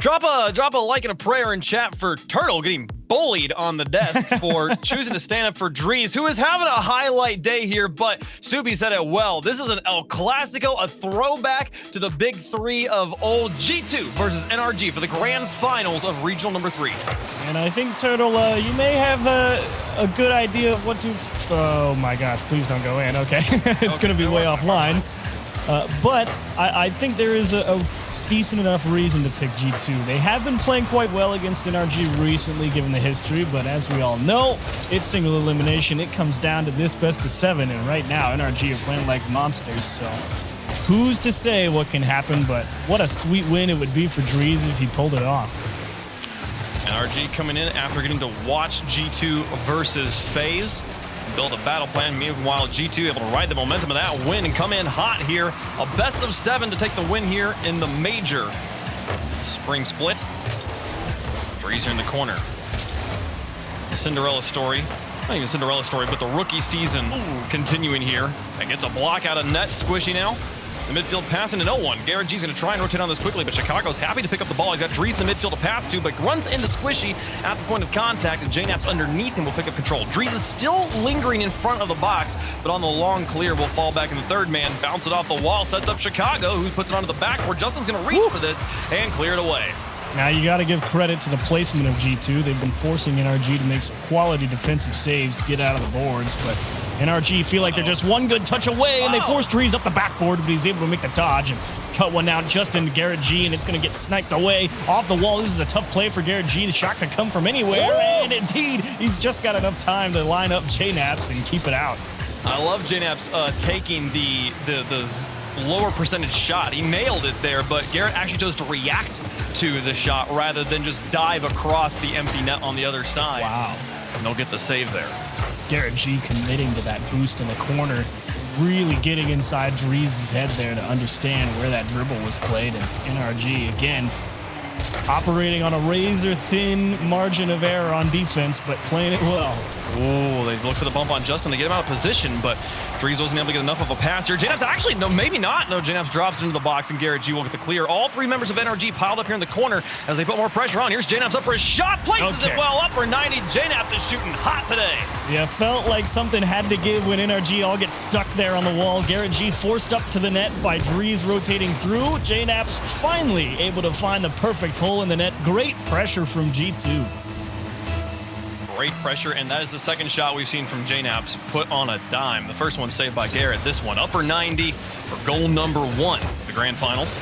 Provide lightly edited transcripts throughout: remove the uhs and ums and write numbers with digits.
Drop a like and a prayer in chat for Turtle getting bullied on the desk for choosing to stand up for Drees, who is having a highlight day here, but Subi said it well. This is an El Clasico, a throwback to the big three of old G2 versus NRG for the grand finals of regional number 3. And I think, Turtle, you may have a good idea of what to expect. Oh my gosh, please don't go in. Okay, it's going to be way offline. But I think there is a decent enough reason to pick G2. They have been playing quite well against NRG recently, given the history, but as we all know, it's single elimination. It comes down to this best of 7, and right now, NRG are playing like monsters, so who's to say what can happen, but what a sweet win it would be for Drees if he pulled it off. NRG coming in after getting to watch G2 versus FaZe. Build a battle plan. Meanwhile, G2 able to ride the momentum of that win and come in hot here. A best of 7 to take the win here in the major spring split. Drees in the corner. The Cinderella story. Not even Cinderella story, but the rookie season continuing here. And gets a block out of net. Squishy now. The midfield passing to no one. Garrett G's going to try and rotate on this quickly, but Chicago's happy to pick up the ball. He's got Drees in the midfield to pass to, but runs into Squishy at the point of contact, and JNap's underneath him will pick up control. Drees is still lingering in front of the box, but on the long clear will fall back in the third man, bounce it off the wall, sets up Chicago, who puts it onto the backboard. Justin's going to reach for this and clear it away. Now you got to give credit to the placement of G2. They've been forcing NRG to make some quality defensive saves to get out of the boards, but NRG feel like they're just one good touch away, and they force Drees up the backboard, but he's able to make the dodge and cut one down just into Garrett G, and it's going to get sniped away off the wall. This is a tough play for Garrett G. The shot could come from anywhere, and indeed, he's just got enough time to line up JNaps and keep it out. I love JNaps taking the lower percentage shot. He nailed it there, but Garrett actually chose to react to the shot rather than just dive across the empty net on the other side. Wow. And they'll get the save there. Garrett G committing to that boost in the corner, really getting inside Drees' head there to understand where that dribble was played, and NRG again operating on a razor-thin margin of error on defense, but playing it well. Oh, they look for the bump on Justin to get him out of position, but Drees wasn't able to get enough of a pass here. JNaps actually, no, maybe not. No, JNaps drops into the box, and Garrett G will get the clear. All 3 members of NRG piled up here in the corner as they put more pressure on. Here's JNaps up for a shot, places it well, up for 90. JNaps is shooting hot today. Yeah, felt like something had to give when NRG all gets stuck there on the wall. Garrett G forced up to the net by Drees rotating through. JNaps finally able to find the perfect hole in the net. Great pressure from G2. Great pressure, and that is the second shot we've seen from JNaps put on a dime. The first one saved by Garrett. This one upper 90 for goal number 1, the grand finals.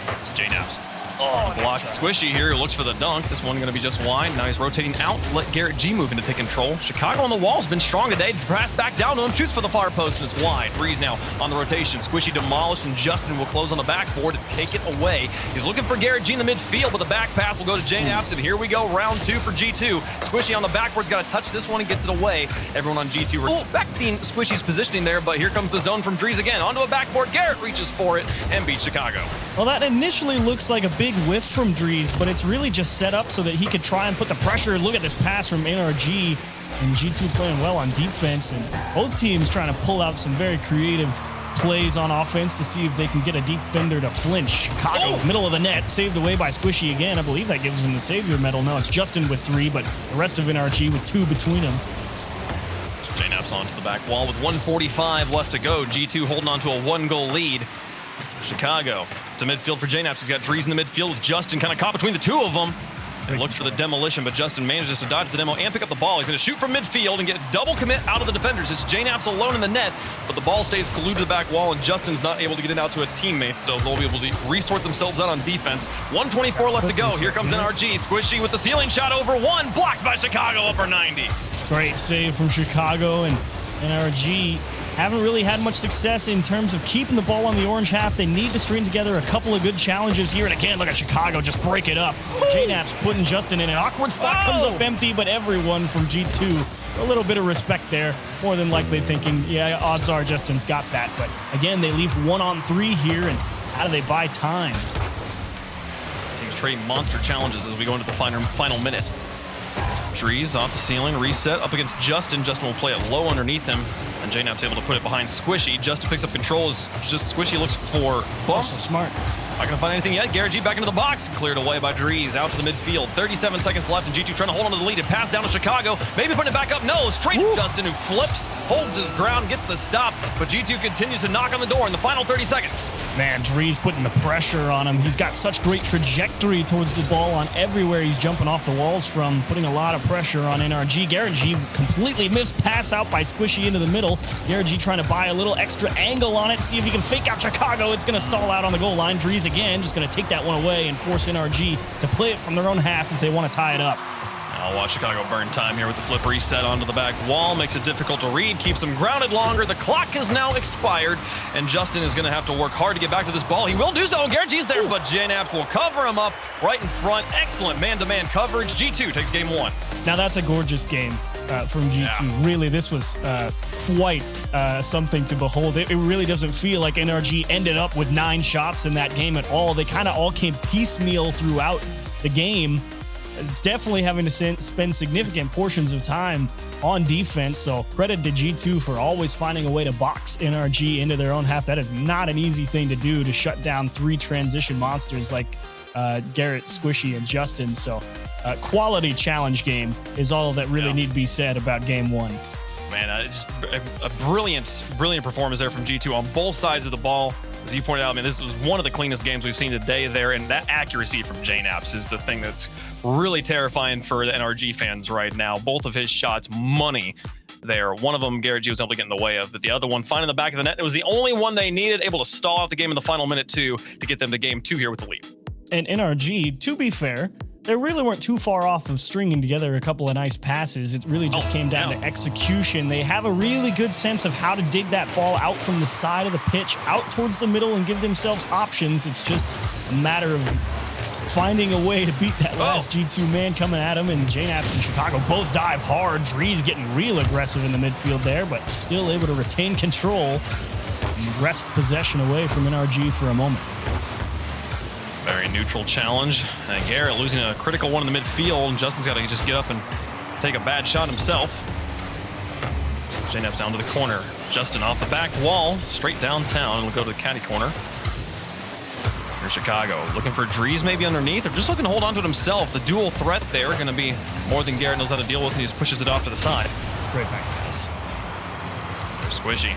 It's JNaps. Oh, block Squishy here, looks for the dunk. This one going to be just wide. Now he's rotating out. Let Garrett G move in to take control. Chicago on the wall has been strong today. Pass back down to him, shoots for the far post, and it's wide. Drees now on the rotation. Squishy demolished, and Justin will close on the backboard and take it away. He's looking for Garrett G in the midfield, but the back pass will go to JNaps, and here we go, round 2 for G2. Squishy on the backboard's got to touch this one and gets it away. Everyone on G2 respecting Squishy's positioning there, but here comes the zone from Drees again. Onto a backboard, Garrett reaches for it and beats Chicago. Well, that initially looks like a big whiff from Drees, but it's really just set up so that he could try and put the pressure. Look at this pass from NRG, and G2 playing well on defense, and both teams trying to pull out some very creative plays on offense to see if they can get a defender to flinch. Chicago, middle of the net, saved away by Squishy again. I believe that gives him the Savior medal. No, it's Justin with 3, but the rest of NRG with 2 between them. JNaps onto the back wall with 1:45 left to go. G2 holding on to a 1-goal lead. Chicago to midfield for JNaps. He's got Drees in the midfield with Justin kind of caught between the 2 of them. They looked for the demolition, but Justin manages to dodge the demo and pick up the ball. He's going to shoot from midfield and get a double commit out of the defenders. It's JNaps alone in the net, but the ball stays glued to the back wall, and Justin's not able to get it out to a teammate, so they'll be able to resort themselves out on defense. 1:24 left to go. Here comes NRG. Squishy with the ceiling shot over 1, blocked by Chicago, upper 90. Great save from Chicago, and NRG haven't really had much success in terms of keeping the ball on the orange half. They need to string together a couple of good challenges here. And again, look at Chicago just break it up. JNaps putting Justin in an awkward spot, comes up empty, but everyone from G2, a little bit of respect there. More than likely thinking, yeah, odds are Justin's got that. But again, they leave 1-on-3 here, and how do they buy time? Teams trading monster challenges as we go into the final minute. Drees off the ceiling, reset up against Justin. Justin will play it low underneath him, and JNap's able to put it behind Squishy. Justin picks up control as just Squishy looks for bumps. Smart. Not gonna find anything yet. Garrett G back into the box. Cleared away by Drees. Out to the midfield. 37 seconds left, and G2 trying to hold on to the lead. It pass down to Chicago. Maybe putting it back up. No, straight to Justin, who flips, holds his ground, gets the stop. But G2 continues to knock on the door in the final 30 seconds. Man, Drees putting the pressure on him. He's got such great trajectory towards the ball on everywhere he's jumping off the walls from, putting a lot of pressure on NRG. Garrett G completely missed pass out by Squishy into the middle. Garrett G trying to buy a little extra angle on it, see if he can fake out Chicago. It's going to stall out on the goal line. Drees again just going to take that one away and force NRG to play it from their own half if they want to tie it up. I'll watch Chicago burn time here with the flip reset onto the back wall. Makes it difficult to read, keeps them grounded longer. The clock has now expired, and Justin is going to have to work hard to get back to this ball. He will do so, and Garrett G's there, but JNaps will cover him up right in front. Excellent man-to-man coverage. G2 takes game 1. Now that's a gorgeous game from G2. Yeah. Really, this was quite something to behold. It really doesn't feel like NRG ended up with 9 shots in that game at all. They kind of all came piecemeal throughout the game. It's definitely having to spend significant portions of time on defense, so credit to G2 for always finding a way to box NRG into their own half. That is not an easy thing to do, to shut down 3 transition monsters like Garrett, Squishy, and Justin. So quality challenge game is all that really need to be said about game 1. Man, just a brilliant performance there from G2 on both sides of the ball. As you pointed out, I mean, this was one of the cleanest games we've seen today there, and that accuracy from JNaps is the thing that's really terrifying for the NRG fans right now. Both of his shots, money there. One of them, Garrett G was able to get in the way of, but the other one, finding the back of the net. It was the only one they needed, able to stall out the game in the final minute 2 to get them to game 2 here with the lead. And NRG, to be fair, they really weren't too far off of stringing together a couple of nice passes. It really just came down to execution. They have a really good sense of how to dig that ball out from the side of the pitch, out towards the middle, and give themselves options. It's just a matter of finding a way to beat that last G2 man coming at him, and JNaps and Chicago both dive hard. Drees getting real aggressive in the midfield there, but still able to retain control and wrest possession away from NRG for a moment. Very neutral challenge. And Garrett losing a critical one in the midfield. And Justin's got to just get up and take a bad shot himself. JNaps down to the corner. Justin off the back wall, straight downtown. We'll go to the caddy corner. Here's Chicago. Looking for Drees maybe underneath, or just looking to hold on to it himself. The dual threat there going to be more than Garrett knows how to deal with, and he just pushes it off to the side. Great back pass. Squishy.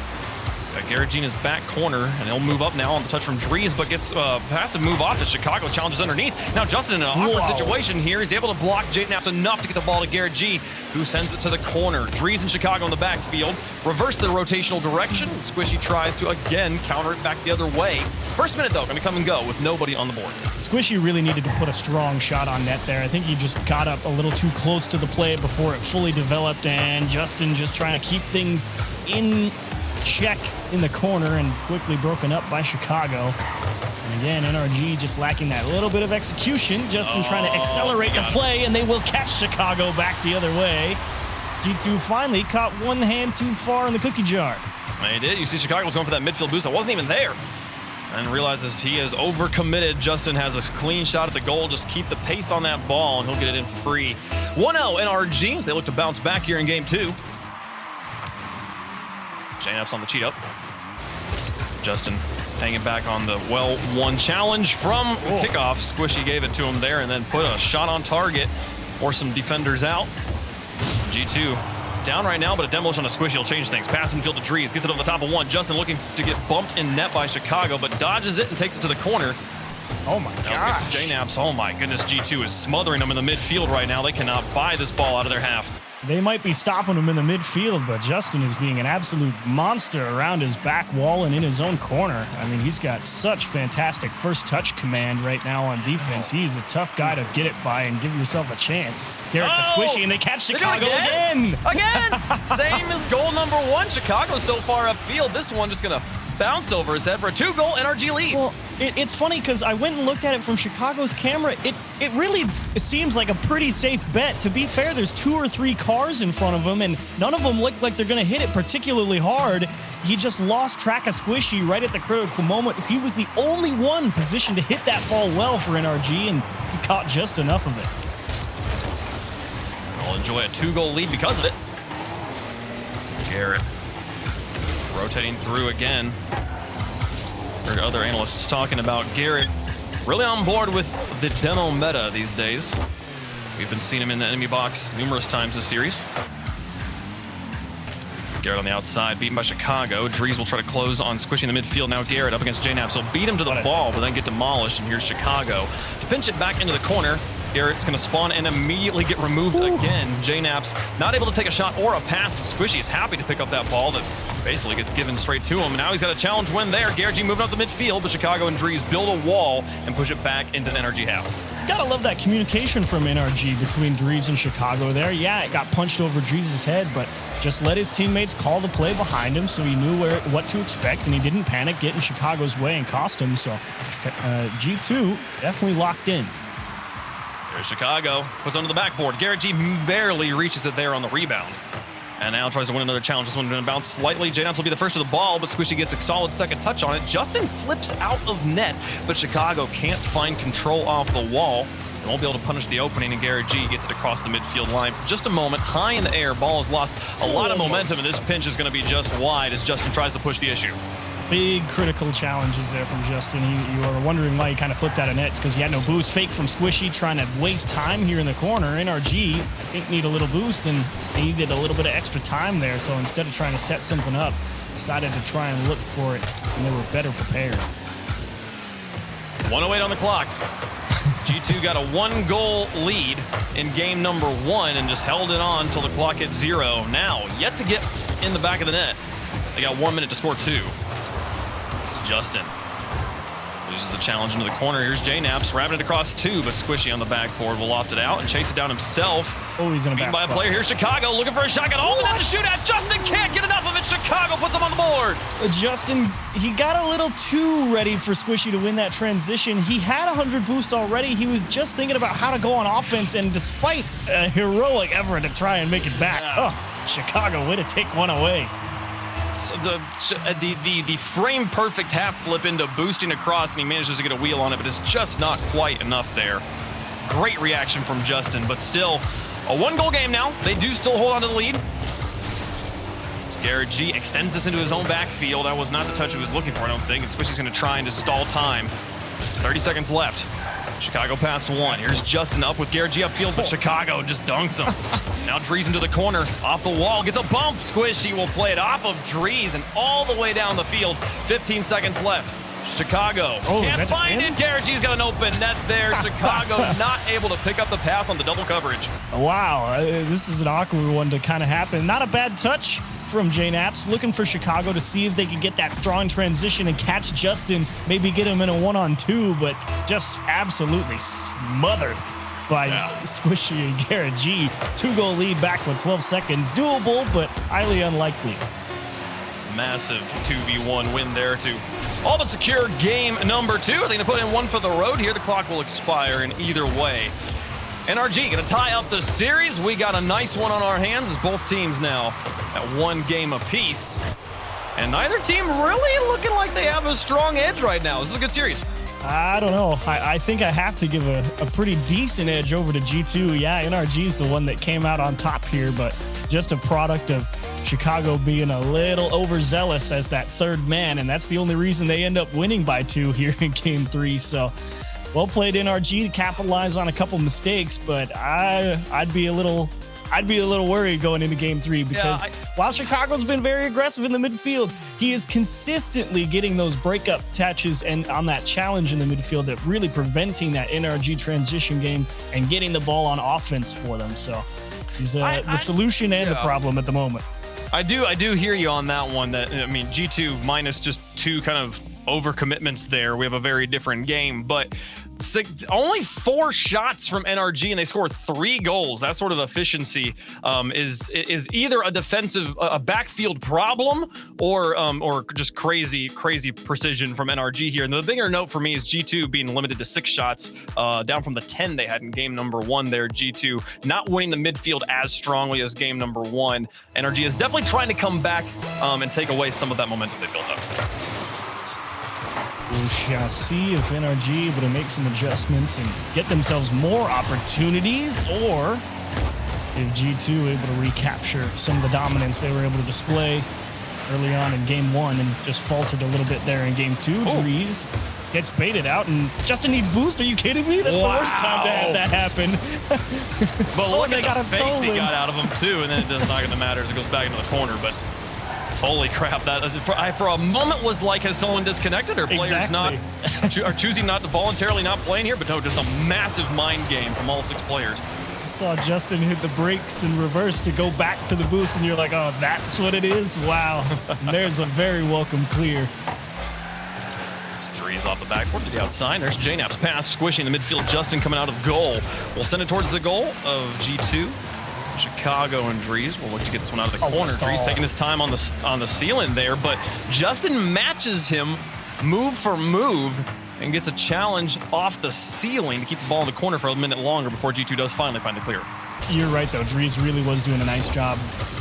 Got Garrett G in his back corner, and he'll move up now on the touch from Drees, but has to move off as Chicago challenges underneath. Now Justin in an awkward situation here. He's able to block JNaps enough to get the ball to Garrett G, who sends it to the corner. Drees and Chicago in the backfield. Reverse the rotational direction. Squishy tries to again counter it back the other way. First minute though, going to come and go with nobody on the board. Squishy really needed to put a strong shot on net there. I think he just got up a little too close to the play before it fully developed, and Justin just trying to keep things in check in the corner and quickly broken up by Chicago. And again, NRG just lacking that little bit of execution. Justin trying to accelerate the play, and they will catch Chicago back the other way. G2 finally caught one hand too far in the cookie jar. They did. You see Chicago was going for that midfield boost. I wasn't even there. And realizes he is overcommitted. Justin has a clean shot at the goal. Just keep the pace on that ball, and he'll get it in for free. 1-0 NRG as they look to bounce back here in game 2. JNaps on the cheat up. Justin hanging back on the well-won challenge from kickoff. Squishy gave it to him there and then put a shot on target for some defenders out. G2 down right now, but a demolition on a Squishy will change things. Pass infield to Drees, gets it over the top of one. Justin looking to get bumped in net by Chicago, but dodges it and takes it to the corner. Oh my gosh. JNaps, oh my goodness, G2 is smothering them in the midfield right now. They cannot buy this ball out of their half. They might be stopping him in the midfield, but Justin is being an absolute monster around his back wall and in his own corner. I mean, he's got such fantastic first touch command right now on defense. He's a tough guy to get it by and give yourself a chance. Garrett to Squishy, and they catch Chicago again. Same as goal number 1. Chicago's so far upfield. This one just going to bounce over his head for a 2-goal NRG lead. Well, it's funny because I went and looked at it from Chicago's camera. It really seems like a pretty safe bet. To be fair, there's 2 or 3 cars in front of him, and none of them look like they're going to hit it particularly hard. He just lost track of Squishy right at the critical moment. He was the only one positioned to hit that ball well for NRG, and he caught just enough of it. We'll enjoy a 2-goal lead because of it. Garrett rotating through again. Heard other analysts talking about Garrett really on board with the demo meta these days. We've been seeing him in the enemy box numerous times this series. Garrett on the outside, beaten by Chicago. Drees will try to close on Squishy in the midfield. Now Garrett up against JNaps. He'll beat him to the ball, but then get demolished. And here's Chicago to pinch it back into the corner. Garrett's going to spawn and immediately get removed again. JNaps not able to take a shot or a pass. And Squishy is happy to pick up that ball that basically gets given straight to him. And now he's got a challenge win there. Garrett G moving up the midfield, but Chicago and Drees build a wall and push it back into the NRG half. Gotta love that communication from NRG between Drees and Chicago there. Yeah, it got punched over Drees' head, but just let his teammates call the play behind him so he knew what to expect, and he didn't panic, get in Chicago's way and cost him. So G2 definitely locked in. There's Chicago, puts onto the backboard. Garrett G barely reaches it there on the rebound. And now tries to win another challenge. This one going to bounce slightly. JNaps will be the first to the ball, but Squishy gets a solid second touch on it. Justin flips out of net, but Chicago can't find control off the wall. They won't be able to punish the opening, and Garrett G gets it across the midfield line for just a moment. High in the air, ball has lost a lot of momentum, and this pinch is going to be just wide as Justin tries to push the issue. Big critical challenges there from Justin. You were wondering why he kind of flipped out of net. It's because he had no boost. Fake from Squishy, trying to waste time here in the corner. NRG, I think, need a little boost, and they needed a little bit of extra time there. So instead of trying to set something up, decided to try and look for it, and they were better prepared. 1:08 on the clock. G2 got a 1-goal lead in game number 1 and just held it on until the clock hit 0. Now, yet to get in the back of the net. They got 1 minute to score 2. Justin loses the challenge into the corner. Here's JNaps, wrapping it across 2, but Squishy on the backboard will loft it out and chase it down himself. Oh, he's in a bad spot. By a player. Here's Chicago looking for a shot. Got all the net to shoot at. Justin can't get enough of it. Chicago puts him on the board. Justin, he got a little too ready for Squishy to win that transition. He had 100 boost already. He was just thinking about how to go on offense, and despite a heroic effort to try and make it back, Chicago, way to take one away. So the frame perfect half flip into boosting across, and he manages to get a wheel on it, but it's just not quite enough there. Great reaction from Justin, but still a 1-goal game now. They do still hold on to the lead. Garrett G extends this into his own backfield. That was not the touch he was looking for, I don't think. And Squishy's going to try and to stall time. 30 seconds left. Chicago past 1. Here's Justin up with Garrett G upfield, but Chicago just dunks him. Now Drees into the corner, off the wall, gets a bump. Squishy will play it off of Drees and all the way down the field. 15 seconds left. Chicago can't find it. Garrett G's got an open net there. Chicago not able to pick up the pass on the double coverage. Wow, this is an awkward one to kind of happen. Not a bad touch from JNaps, looking for Chicago to see if they could get that strong transition and catch Justin, maybe get him in a 1-on-2, but just absolutely smothered by Squishy and Garrett G. 2-goal lead back with 12 seconds. Doable, but highly unlikely. Massive 2v1 win there to all but secure game number 2. They're going to put in 1 for the road here. The clock will expire in either way. NRG going to tie up the series. We got a nice one on our hands as both teams now at 1 game apiece. And neither team really looking like they have a strong edge right now. This is a good series. I don't know. I think I have to give a pretty decent edge over to G2. Yeah, NRG is the one that came out on top here, but just a product of Chicago being a little overzealous as that third man, and that's the only reason they end up winning by 2 here in game 3. So well played NRG to capitalize on a couple mistakes, but I'd be a little worried going into game 3 because while Chicago's been very aggressive in the midfield, he is consistently getting those breakup touches and on that challenge in the midfield that really preventing that NRG transition game and getting the ball on offense for them. So he's the solution and the problem at the moment. I do hear you on that one. That, I mean, G2 minus just 2 kind of overcommitments there. We have a very different game, but only 4 shots from NRG and they score 3 goals. That sort of efficiency is either a defensive, a backfield problem, or just crazy precision from NRG here. And the bigger note for me is G2 being limited to 6 shots, down from the 10 they had in game number 1 there. G2 not winning the midfield as strongly as game number 1. NRG is definitely trying to come back and take away some of that momentum they built up. We shall see if NRG able to make some adjustments and get themselves more opportunities, or if G2 able to recapture some of the dominance they were able to display early on in game 1 and just faltered a little bit there in game 2. Drees gets baited out, and Justin needs boost. Are you kidding me? That's the worst time to have that happen. But look they at got the it fakes stolen. he got out of him, too, and then it does not going to matter as it goes back into the corner. But holy crap, that for a moment was like, has someone disconnected or players are choosing not to voluntarily not playing here? But no, just a massive mind game from all 6 players. Saw Justin hit the brakes in reverse to go back to the boost, and you're like, oh, that's what it is? Wow. There's a very welcome clear. Drees off the backboard to the outside. There's JNap's pass, squishing the midfield. Justin coming out of goal. We'll send it towards the goal of G2. Chicago and Drees will look to get this one out of the corner. Drees taking his time on the ceiling there, but Justin matches him move for move and gets a challenge off the ceiling to keep the ball in the corner for a minute longer before G2 does finally find the clear. You're right, though. Drees really was doing a nice job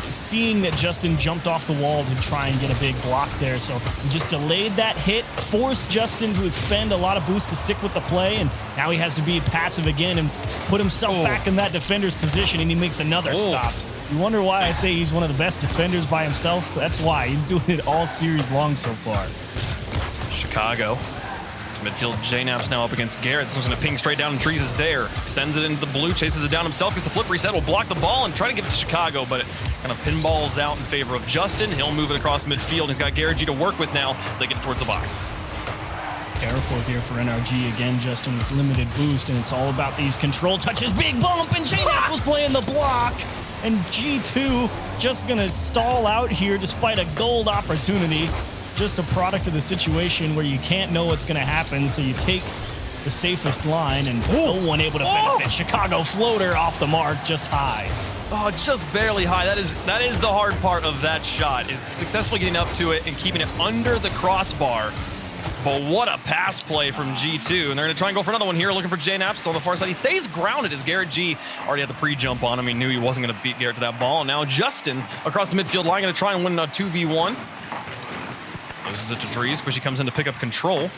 seeing that Justin jumped off the wall to try and get a big block there. So he just delayed that hit, forced Justin to expend a lot of boost to stick with the play, and now he has to be passive again and put himself back in that defender's position, and he makes another stop. You wonder why I say he's one of the best defenders by himself? That's why. He's doing it all series long so far. Chicago. Midfield, JNap's now up against Garrett. This one's going to ping straight down, and Drees is there. Extends it into the blue, chases it down himself, gets the flip reset, will block the ball and try to give it to Chicago, but it kind of pinballs out in favor of Justin. He'll move it across midfield. He's got Garrett G to work with now as they get towards the box. Careful here for NRG. Again, Justin with limited boost, and it's all about these control touches. Big bump, and JNap was playing the block. And G2 just going to stall out here despite a gold opportunity. Just a product of the situation where you can't know what's going to happen, so you take the safest line, and no one able to benefit. Chicago floater off the mark, just high. Oh, just barely high. That is the hard part of that shot, is successfully getting up to it and keeping it under the crossbar. But what a pass play from G2, and they're going to try and go for another one here, looking for JNap still on the far side. He stays grounded as Garrett G already had the pre-jump on him. He knew he wasn't going to beat Garrett to that ball. And now Justin across the midfield line going to try and win a 2v1. Loses it to Drees, but she comes in to pick up control.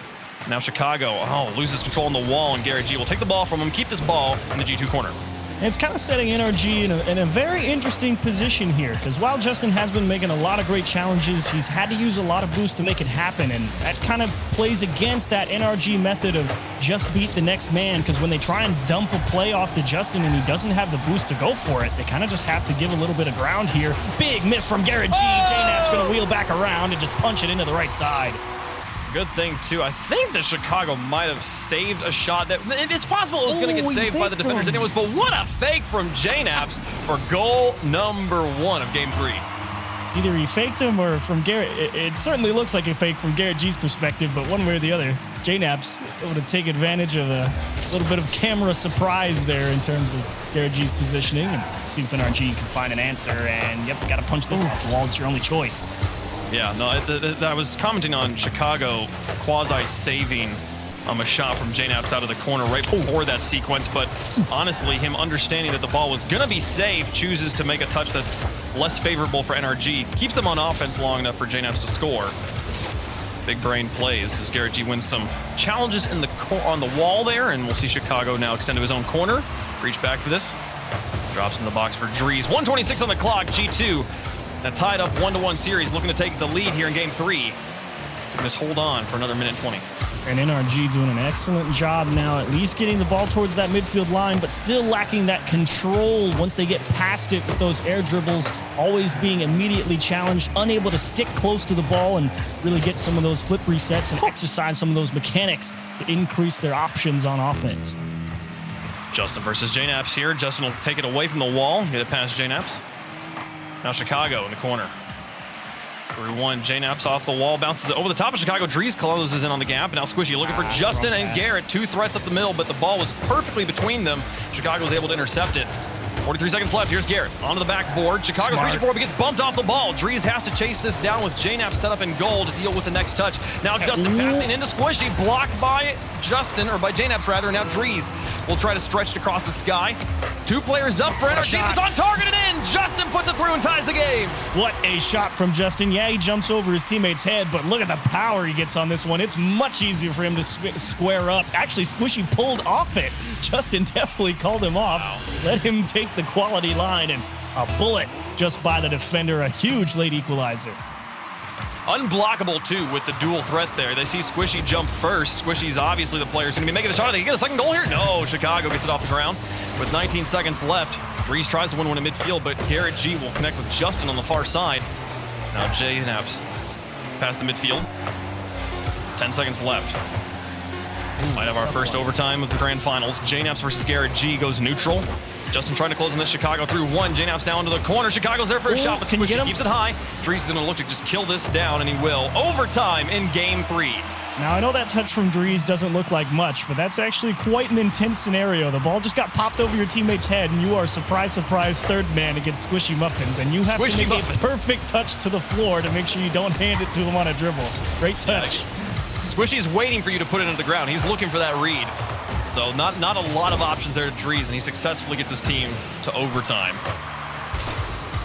Now Chicago, loses control on the wall, and Garrett G will take the ball from him, keep this ball in the G2 corner. And it's kind of setting NRG in a very interesting position here, because while Justin has been making a lot of great challenges, he's had to use a lot of boost to make it happen, and that kind of plays against that NRG method of just beat the next man, because when they try and dump a play off to Justin and he doesn't have the boost to go for it, they kind of just have to give a little bit of ground here. Big miss from Garrett G. JNap's going to wheel back around and just punch it into the right side. Good thing, too. I think that Chicago might have saved a shot. It's possible it was going to get saved by the defenders anyways, but what a fake from JNap's for goal number 1 of Game 3. Either he faked him or from Garrett. It certainly looks like a fake from Garrett G's perspective, but one way or the other, JNap's able to take advantage of a little bit of camera surprise there in terms of Garrett G's positioning and see if NRG can find an answer. And yep, got to punch this off the wall. It's your only choice. Yeah, no, I was commenting on Chicago quasi-saving a shot from JNap's out of the corner right before that sequence, but honestly, him understanding that the ball was going to be saved, chooses to make a touch that's less favorable for NRG, keeps them on offense long enough for JNap's to score. Big brain plays as Garrett G wins some challenges in on the wall there, and we'll see Chicago now extend to his own corner. Reach back for this. Drops in the box for Drees. 1:26 on the clock, G2. Now tied up 1-1 series, looking to take the lead here in Game 3. And just hold on for another minute 20. And NRG doing an excellent job now, at least getting the ball towards that midfield line, but still lacking that control once they get past it with those air dribbles, always being immediately challenged, unable to stick close to the ball and really get some of those flip resets and exercise some of those mechanics to increase their options on offense. Justin versus JNap's here. Justin will take it away from the wall, get it past JNap's. Now Chicago in the corner. 3-1, JNap's off the wall, bounces it over the top of Chicago. Drees closes in on the gap, and now Squishy looking for Justin and Garrett. 2 threats up the middle, but the ball was perfectly between them. Chicago was able to intercept it. 43 seconds left. Here's Garrett onto the backboard. Chicago's reaching for it, but gets bumped off the ball. Drees has to chase this down with JNap set up in goal to deal with the next touch. Now Justin passing into Squishy, blocked by Justin, or by JNap's rather. Now Drees will try to stretch it across the sky. 2 players up for NRG. It's on target and in. Justin puts it through and ties the game. What a shot from Justin. Yeah, he jumps over his teammate's head, but look at the power he gets on this one. It's much easier for him to square up. Actually, Squishy pulled off it. Justin definitely called him off. Wow. Let him take the quality line, and a bullet just by the defender. A huge late equalizer. Unblockable, too, with the dual threat there. They see Squishy jump first. Squishy's obviously the player who's going to be making the shot. They can get a second goal here? No, Chicago gets it off the ground. With 19 seconds left, Drees tries to win one in midfield, but Garrett G will connect with Justin on the far side. Now JNaps past the midfield. 10 seconds left. Might have our first overtime of the grand finals. JNaps versus Garrett G goes neutral. Justin trying to close on this. Chicago through one. JNaps down to the corner. Chicago's there for a shot, but Squishy keeps it high. Drees is going to look to just kill this down, and he will. Overtime in game 3. Now, I know that touch from Drees doesn't look like much, but that's actually quite an intense scenario. The ball just got popped over your teammate's head, and you are, surprise, surprise, third man against Squishy Muffins, and you have to make a perfect touch to the floor to make sure you don't hand it to him on a dribble. Great touch. Squishy's waiting for you to put it into the ground. He's looking for that read. So not a lot of options there to Drees, and he successfully gets his team to overtime.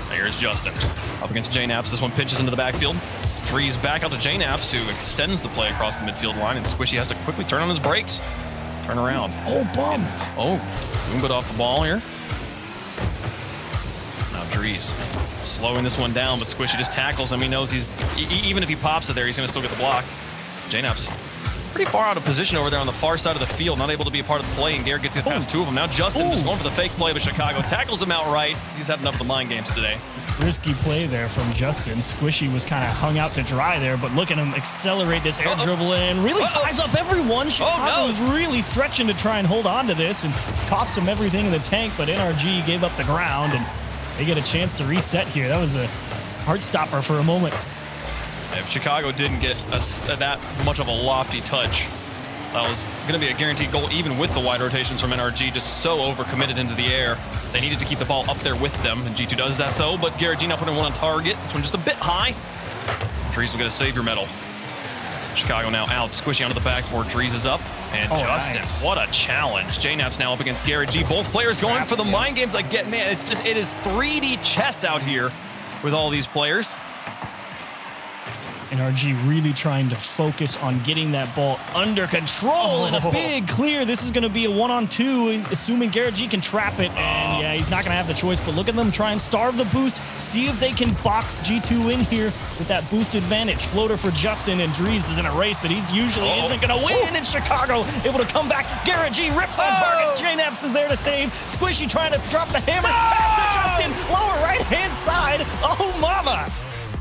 Here's Justin up against JNaps. This one pitches into the backfield. Drees back out to JNaps, who extends the play across the midfield line, and Squishy has to quickly turn on his brakes. Turn around. Oh, bumped. Oh, Goomba'd off the ball here. Now Drees slowing this one down, but Squishy just tackles him. He knows even if he pops it there, he's going to still get the block. JNaps pretty far out of position over there on the far side of the field, not able to be a part of the play, and Garrett gets it past two of them. Now Justin just going for the fake play, but Chicago tackles him outright. He's had enough of the mind games today. Risky play there from Justin. Squishy was kind of hung out to dry there, but look at him accelerate this air dribble and really ties up everyone. Chicago was really stretching to try and hold on to this and cost him everything in the tank, but NRG gave up the ground, and they get a chance to reset here. That was a heart stopper for a moment. If Chicago didn't get that much of a lofty touch, that was going to be a guaranteed goal, even with the wide rotations from NRG, just so overcommitted into the air. They needed to keep the ball up there with them, and G2 does that so, but Garrett G not putting one on target. This one just a bit high. Drees will get a savior medal. Chicago now out. Squishy onto the backboard. Drees is up. And Justin, nice. What a challenge. JNaps now up against Garrett G. Both players going for the mind games. Like, man, it is 3D chess out here with all these players. NRG really trying to focus on getting that ball under control and a big clear. This is going to be a 1-on-2, assuming Garrett G can trap it. And yeah, he's not going to have the choice, but look at them try and starve the boost. See if they can box G2 in here with that boost advantage. Floater for Justin, and Drees is in a race that he usually isn't going to win. In Chicago, able to come back. Garrett G rips on target. JNaps is there to save. Squishy trying to drop the hammer. Pass to Justin, lower right-hand side. Oh, mama.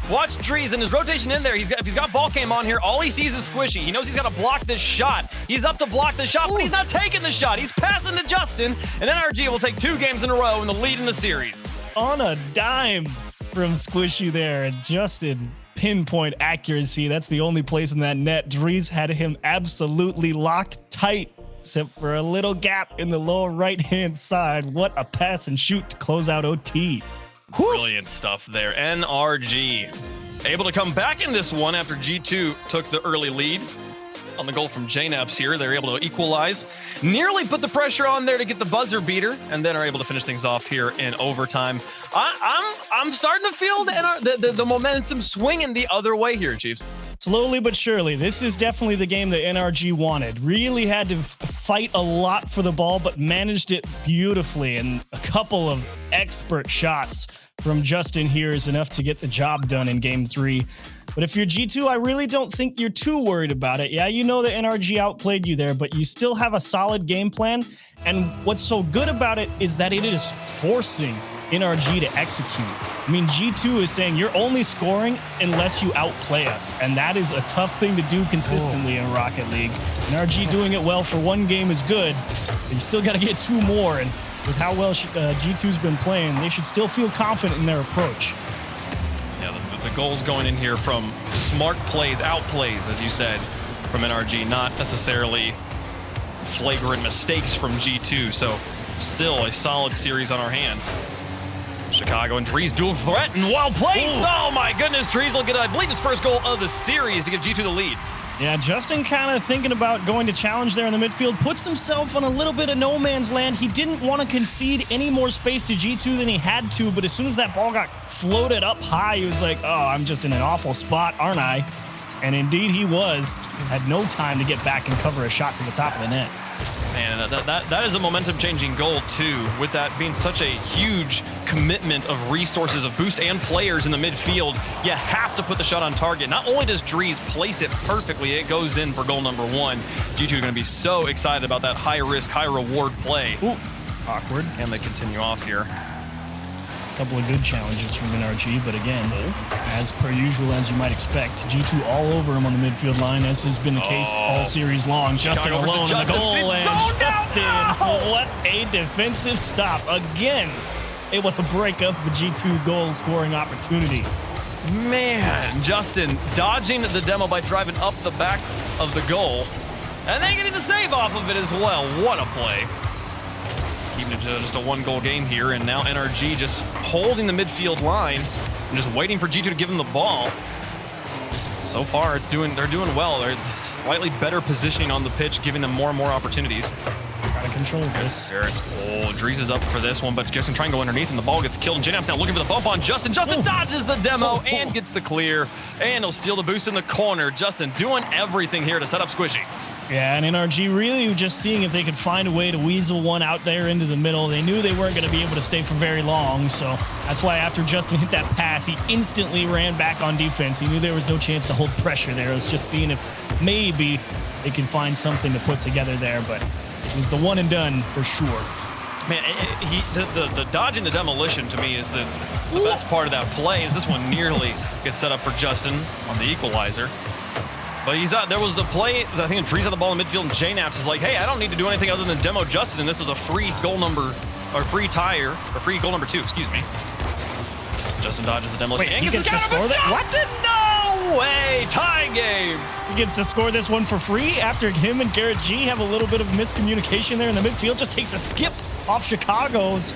Watch Drees in his rotation in there. If he's got ball cam on here, all he sees is Squishy. He knows he's got to block this shot. He's up to block the shot, but he's not taking the shot. He's passing to Justin, and NRG will take 2 games in a row in the lead in the series. On a dime from Squishy there, and Justin, pinpoint accuracy. That's the only place in that net. Drees had him absolutely locked tight, except for a little gap in the lower right-hand side. What a pass and shoot to close out OT. Brilliant stuff there. NRG able to come back in this one after G2 took the early lead on the goal from JNaps here. They're able to equalize, nearly put the pressure on there to get the buzzer beater, and then are able to finish things off here in overtime. I'm starting to feel the momentum swinging the other way here, Chiefs. Slowly but surely, this is definitely the game that NRG wanted. Really had to fight a lot for the ball, but managed it beautifully. And a couple of expert shots from Justin here is enough to get the job done in Game 3. But if you're G2, I really don't think you're too worried about it. Yeah, you know that NRG outplayed you there, but you still have a solid game plan. And what's so good about it is that it is forcing NRG to execute. I mean, G2 is saying you're only scoring unless you outplay us, and that is a tough thing to do consistently in Rocket League. NRG doing it well for 1 game is good, but you still got to get 2 more, and with how well G2's been playing, they should still feel confident in their approach. Yeah, the goals going in here from smart plays, outplays, as you said, from NRG, not necessarily flagrant mistakes from G2, so still a solid series on our hands. Chicago and Drees dual threat and well placed. Oh my goodness, Drees will get, I believe, his first goal of the series to give G2 the lead. Yeah, Justin kind of thinking about going to challenge there in the midfield, puts himself on a little bit of no man's land. He didn't want to concede any more space to G2 than he had to, but as soon as that ball got floated up high, he was like, oh, I'm just in an awful spot, aren't I? And indeed he was. Had no time to get back and cover a shot to the top of the net. Man, that is a momentum-changing goal, too, with that being such a huge commitment of resources, of boost and players in the midfield. You have to put the shot on target. Not only does Dries place it perfectly, it goes in for goal number 1. G2 are going to be so excited about that high-risk, high-reward play. Ooh, awkward. And they continue off here. Couple of good challenges from NRG, but again, as per usual, as you might expect, G2 all over him on the midfield line, as has been the case all series long. Justin alone in the goal, and Justin, what a defensive stop. Again, able to break up the G2 goal scoring opportunity. Man, Justin dodging the demo by driving up the back of the goal, and then getting the save off of it as well. What a play. Keeping it to just a 1-goal game here, and now NRG just holding the midfield line and just waiting for G2 to give them the ball. So far, they're doing well. They're slightly better positioning on the pitch, giving them more and more opportunities. Gotta control this. Oh, Dries is up for this one, but Justin trying to go underneath, and the ball gets killed. And JNAP's now looking for the bump on Justin. Justin dodges the demo and gets the clear, and he'll steal the boost in the corner. Justin doing everything here to set up Squishy. Yeah, and NRG really just seeing if they could find a way to weasel one out there into the middle. They knew they weren't going to be able to stay for very long, so that's why after Justin hit that pass, he instantly ran back on defense. He knew there was no chance to hold pressure there. It was just seeing if maybe they could find something to put together there, but it was the one and done for sure. Man, the dodge and the demolition to me is the best part of that play. Is this one nearly gets set up for Justin on the equalizer. But he's out. There was the play, I think Dries had the ball in midfield, and JNAPS is like, hey, I don't need to do anything other than demo Justin, and this is a free goal number, or free tire, or free goal number 2, excuse me. Justin dodges the demolition. Wait, he gets to score that? What? No way! Tie game! He gets to score this one for free after him and Garrett G have a little bit of miscommunication there in the midfield. Just takes a skip off Chicago's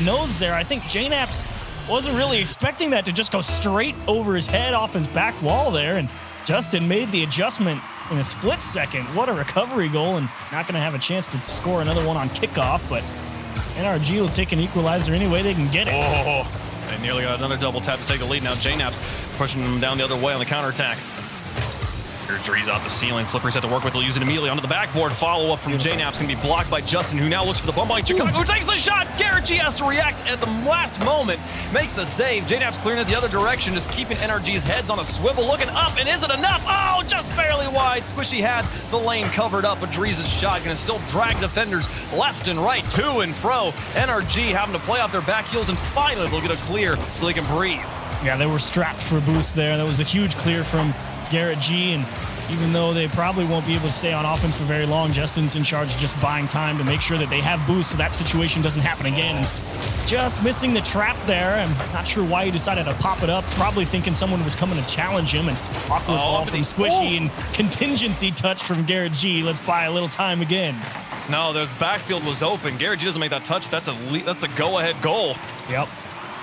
nose there. I think JNAPS wasn't really expecting that to just go straight over his head off his back wall there, and Justin made the adjustment in a split second. What a recovery goal, and not going to have a chance to score another one on kickoff, but NRG will take an equalizer any way they can get it. Oh, they nearly got another double tap to take the lead. Now JNAPS pushing them down the other way on the counterattack. Here's Dries off the ceiling. Flipper set to work with. He'll use it immediately onto the backboard. Follow-up from JNAPS going to be blocked by Justin, who now looks for the bump by Chicago, who takes the shot. Garrett G has to react at the last moment. Makes the save. JNAPS clearing it the other direction, just keeping NRG's heads on a swivel, looking up, and is it enough? Oh, just barely wide. Squishy had the lane covered up, but Dries' shot going to still drag defenders left and right, to and fro. NRG having to play off their back heels, and finally they'll get a clear so they can breathe. Yeah, they were strapped for a boost there. That was a huge clear from Garrett G, and even though they probably won't be able to stay on offense for very long, Justin's in charge of just buying time to make sure that they have boosts so that situation doesn't happen again. And just missing the trap there. I'm not sure why he decided to pop it up, probably thinking someone was coming to challenge him, and awkward ball from Squishy and contingency touch from Garrett G. Let's buy a little time again. No, the backfield was open. Garrett G doesn't make that touch. That's a go-ahead goal. Yep.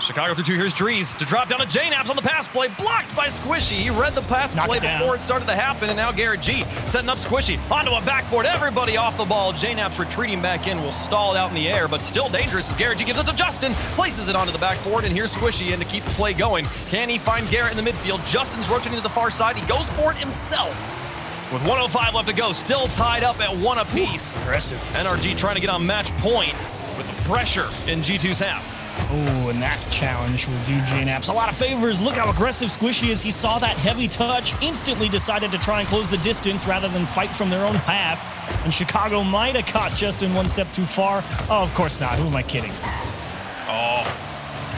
Chicago through 2. Here's Dries to drop down to JNAPS on the pass play. Blocked by Squishy. He read the pass play before it started to happen, and now Garrett G setting up Squishy onto a backboard. Everybody off the ball. JNAPS retreating back in. Will stall it out in the air, but still dangerous as Garrett G gives it to Justin. Places it onto the backboard, and here's Squishy in to keep the play going. Can he find Garrett in the midfield? Justin's rotating to the far side. He goes for it himself. With 1:05 left to go, still tied up at 1 apiece. Aggressive. NRG trying to get on match point with the pressure in G2's half. Oh, and that challenge will do JNAPS a lot of favors. Look how aggressive Squishy is. He saw that heavy touch, instantly decided to try and close the distance rather than fight from their own half. And Chicago might have caught Justin one step too far. Oh, of course not. Who am I kidding? Oh,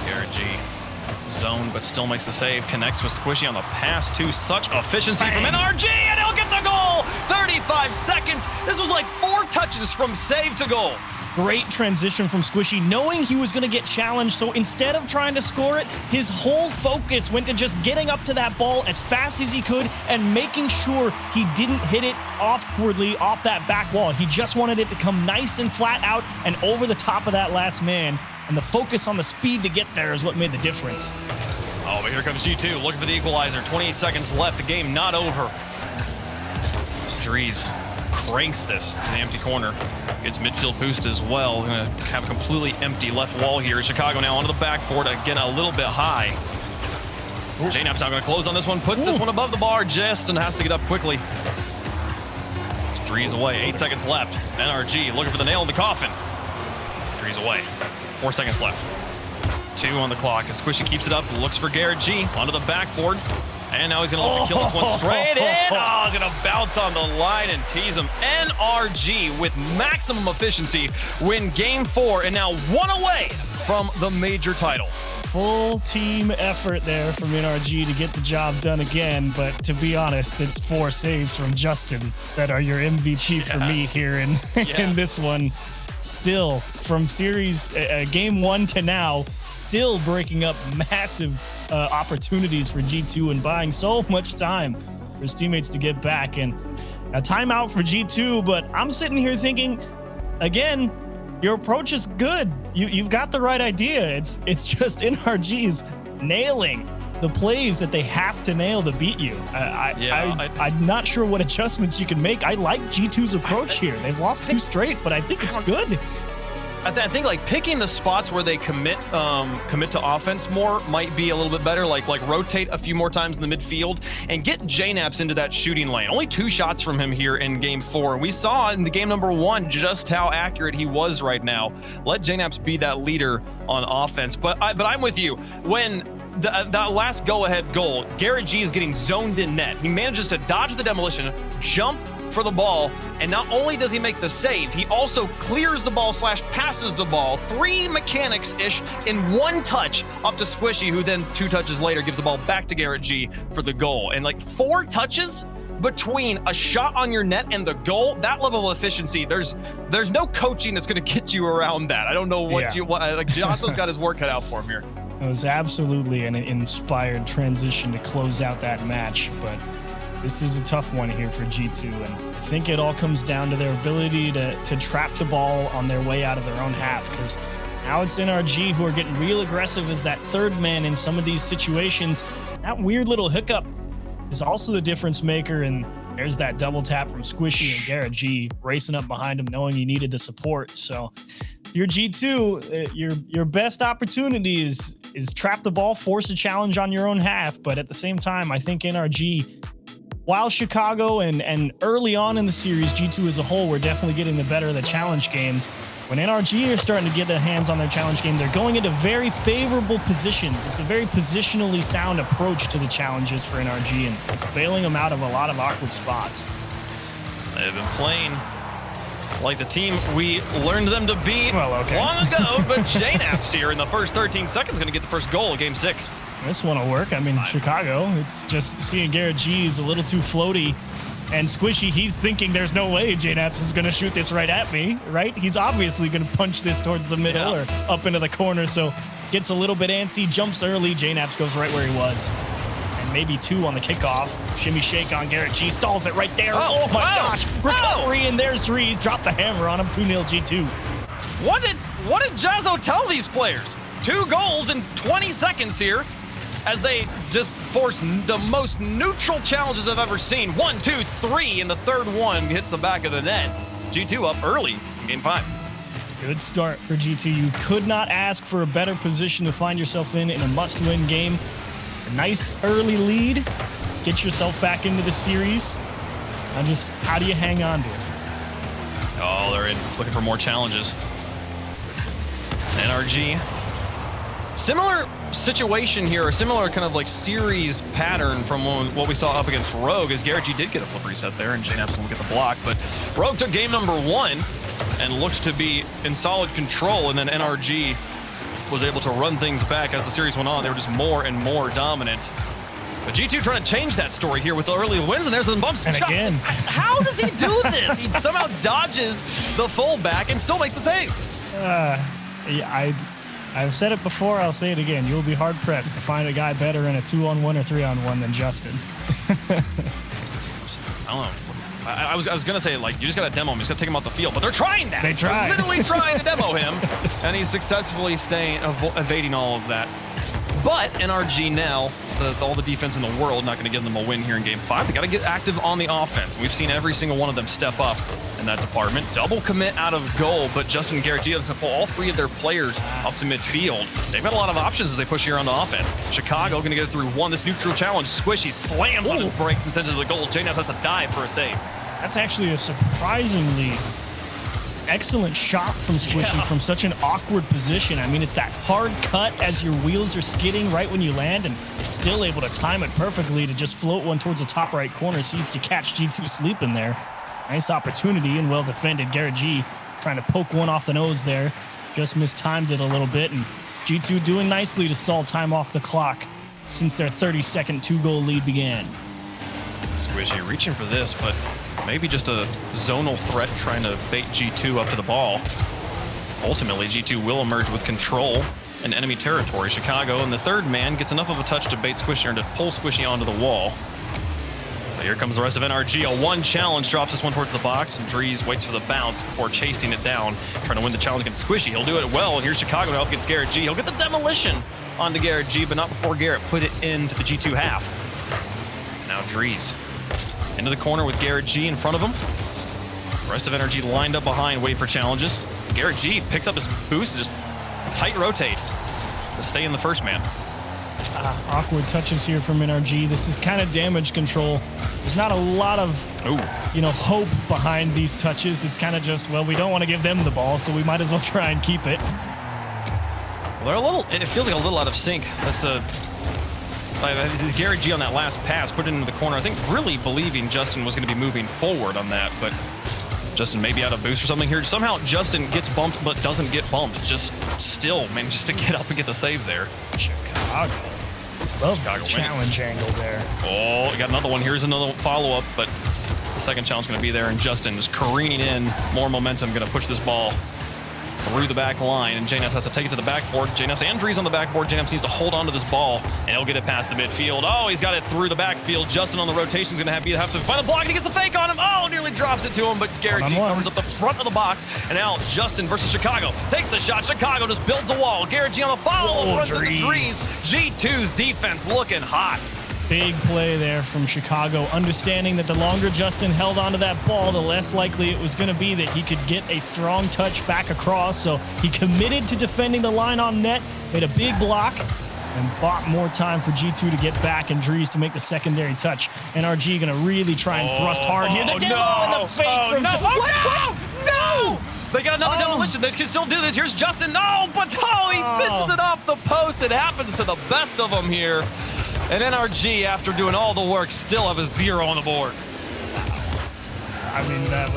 Garrett G. Zone, but still makes the save. Connects with Squishy on the pass too. Such efficiency from NRG, and he'll get the goal! 35 seconds. This was like 4 touches from save to goal. Great transition from Squishy, knowing he was going to get challenged, so instead of trying to score it, his whole focus went to just getting up to that ball as fast as he could and making sure he didn't hit it awkwardly off that back wall. He just wanted it to come nice and flat out and over the top of that last man, and the focus on the speed to get there is what made the difference. Oh, but here comes G2, looking for the equalizer. 28 seconds left, the game not over. Dries cranks this to the empty corner. Gets midfield boost as well. Gonna have a completely empty left wall here. Chicago now onto the backboard, again a little bit high. JNAP's not going to close on this one. Puts this one above the bar just and has to get up quickly. Drees away. 8 seconds left. NRG looking for the nail in the coffin. Drees away. 4 seconds left. 2 on the clock. As Squishy keeps it up, looks for Garrett G onto the backboard. And now he's going to look to kill this one straight in. Oh, he's going to bounce on the line and tease him. NRG with maximum efficiency win game 4 and now 1 away from the major title. Full team effort there from NRG to get the job done again, but to be honest, it's 4 saves from Justin that are your MVP for me here in this one. Still, from series game 1 to now, still breaking up massive opportunities for G2 and buying so much time for his teammates to get back. And a timeout for G2, but I'm sitting here thinking, again, your approach is good. You've got the right idea. It's just NRG's nailing the plays that they have to nail to beat you. I'm not sure what adjustments you can make. I like G2's approach here. They've lost 2 straight, but I think it's good. I think like picking the spots where they commit to offense more might be a little bit better. Like rotate a few more times in the midfield and get JNAPS into that shooting lane. Only 2 shots from him here in game 4. We saw in the game number 1 just how accurate he was right now. Let JNAPS be that leader on offense. But I'm with you. When that last go-ahead goal, Garrett G is getting zoned in net. He manages to dodge the demolition, jump for the ball, and not only does he make the save, he also clears the ball / passes the ball 3 mechanics-ish in 1 touch up to Squishy, who then 2 touches later gives the ball back to Garrett G for the goal. And like 4 touches between a shot on your net and the goal, that level of efficiency, there's no coaching that's going to get you around that. I don't know what like Johnson's got his work cut out for him here. It was absolutely an inspired transition to close out that match, but this is a tough one here for G2, and I think it all comes down to their ability to trap the ball on their way out of their own half, because now it's NRG who are getting real aggressive as that 3rd man in some of these situations. That weird little hiccup is also the difference maker, and there's that double tap from Squishy and Garrett G racing up behind him knowing he needed the support. So your G2, your best opportunity is trap the ball, force a challenge on your own half, but at the same time, I think NRG, while Chicago and early on in the series, G2 as a whole, we're definitely getting the better of the challenge game. When NRG are starting to get their hands on their challenge game, they're going into very favorable positions. It's a very positionally sound approach to the challenges for NRG, and it's bailing them out of a lot of awkward spots. They've been playing like the team we learned them to be long ago, but JNAPS here in the first 13 seconds going to get the first goal of game 6. This one will work. I mean, Chicago, it's just seeing Garrett G is a little too floaty. And Squishy, he's thinking there's no way JNAPS is going to shoot this right at me, right? He's obviously going to punch this towards the middle or up into the corner. So gets a little bit antsy, jumps early. JNAPS goes right where he was. And maybe 2 on the kickoff. Shimmy shake on Garrett G. Stalls it right there. Oh my gosh. Recovery, and there's Drees. Drop the hammer on him. 2-0 G2. What did Jazzo tell these players? 2 goals in 20 seconds here, as they just force the most neutral challenges I've ever seen. 1, 2, 3, and the 3rd one hits the back of the net. G2 up early in game 5. Good start for G2. You could not ask for a better position to find yourself in a must-win game. A nice early lead. Get yourself back into the series. Now just, how do you hang on to it? Oh, they're looking for more challenges. NRG. Similar situation here, a similar kind of like series pattern from what we saw up against Rogue, as Garrett G did get a flip reset there, and JNAPS will get the block. But Rogue took game number 1 and looked to be in solid control, and then NRG was able to run things back as the series went on. They were just more and more dominant. But G2 trying to change that story here with the early wins, and there's some bumps and shots. Again. How does he do this? He somehow dodges the fullback and still makes the save. I've said it before, I'll say it again. You'll be hard-pressed to find a guy better in a 2-on-1 or 3-on-1 than Justin. I don't know. I was going to say, like, you just got to demo him. You just got to take him off the field. But they're trying that. They tried. They're literally trying to demo him. And he's successfully evading all of that. But NRG now, all the defense in the world, not going to give them a win here in Game 5. They got to get active on the offense. We've seen every single one of them step up in that department. Double commit out of goal, but Justin and Garrett G has to pull all three of their players up to midfield. They've got a lot of options as they push here on the offense. Chicago going to get it through one. This neutral challenge, Squishy slams on his brakes and sends it to the goal. JNF has to dive for a save. That's actually a surprisingly excellent shot from Squishy from such an awkward position. I mean, it's that hard cut as your wheels are skidding right when you land, and still able to time it perfectly to just float one towards the top right corner, see if you catch G2 sleeping there. Nice opportunity and well defended. Garrett G trying to poke one off the nose there. Just mistimed it a little bit, and G2 doing nicely to stall time off the clock since their 30-second 2-goal lead began. Squishy reaching for this, but maybe just a zonal threat trying to bait G2 up to the ball. Ultimately, G2 will emerge with control in enemy territory. Chicago and the third man gets enough of a touch to bait Squishy and to pull Squishy onto the wall. But here comes the rest of NRG. A one challenge, drops this one towards the box, and Drees waits for the bounce before chasing it down, trying to win the challenge against Squishy. He'll do it well, and here's Chicago to help against Garrett G. He'll get the demolition onto Garrett G, but not before Garrett put it into the G2 half. Now Drees into the corner with Garrett G in front of him. The rest of NRG lined up behind, waiting for challenges. Garrett G picks up his boost and just tight rotate to stay in the first man. Awkward touches here from NRG. This is kind of damage control. There's not a lot of, hope behind these touches. It's kind of just, well, we don't want to give them the ball, so we might as well try and keep it. Well, they're a little, it feels like a little out of sync. That's Garrett G on that last pass, put it into the corner. I think really believing Justin was going to be moving forward on that, but Justin maybe out of boost or something here. Somehow Justin gets bumped, but doesn't get bumped. Just still manages to get up and get the save there. Chicago. Love Chicago challenge angle there. Oh, we got another one. Here's another follow-up, but the second challenge going to be there, and Justin is careening in. More momentum, going to push this ball through the back line, and JNF has to take it to the backboard. JNF's and Drees on the backboard. JNF needs to hold on to this ball, and he'll get it past the midfield. Oh, he's got it through the backfield. Justin on the rotation is going to have to find the block, and he gets the fake on him. Oh, nearly drops it to him, but Garrett G covers up the front of the box, and now Justin versus Chicago. Takes the shot. Chicago just builds a wall. Garrett G on the follow. Runs into Drees. G2's defense looking hot. Big play there from Chicago, understanding that the longer Justin held onto that ball, the less likely it was going to be that he could get a strong touch back across. So he committed to defending the line on net, made a big block, and bought more time for G2 to get back and Drees to make the secondary touch. NRG going to really try and thrust hard here. The demo and the fake from No! They got another demolition. They can still do this. Here's Justin. No, but he misses it off the post. It happens to the best of them here. And NRG, after doing all the work, still have a 0 on the board. I mean, that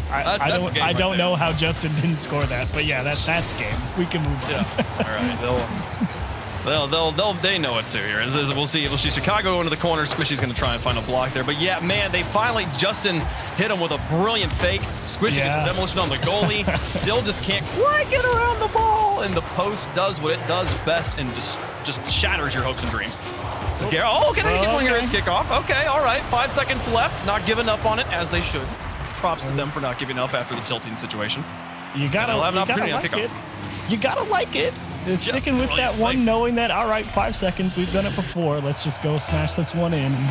I don't know how Justin didn't score that, but yeah, that's game. We can move on. All right, they know it too here. We'll see Chicago into the corner. Squishy's going to try and find a block there, but yeah, man, they finally Justin hit him with a brilliant fake. Squishy gets the demolition on the goalie. Still just can't quite get around the ball, and the post does what it does best and just shatters your hopes and dreams. Can they get one here at kickoff? Okay, all right. 5 seconds left. Not giving up on it as they should. Props to them for not giving up after the tilting situation. You gotta like it. You gotta like it. Sticking with that one, knowing that, all right, 5 seconds, we've done it before. Let's just go smash this one in and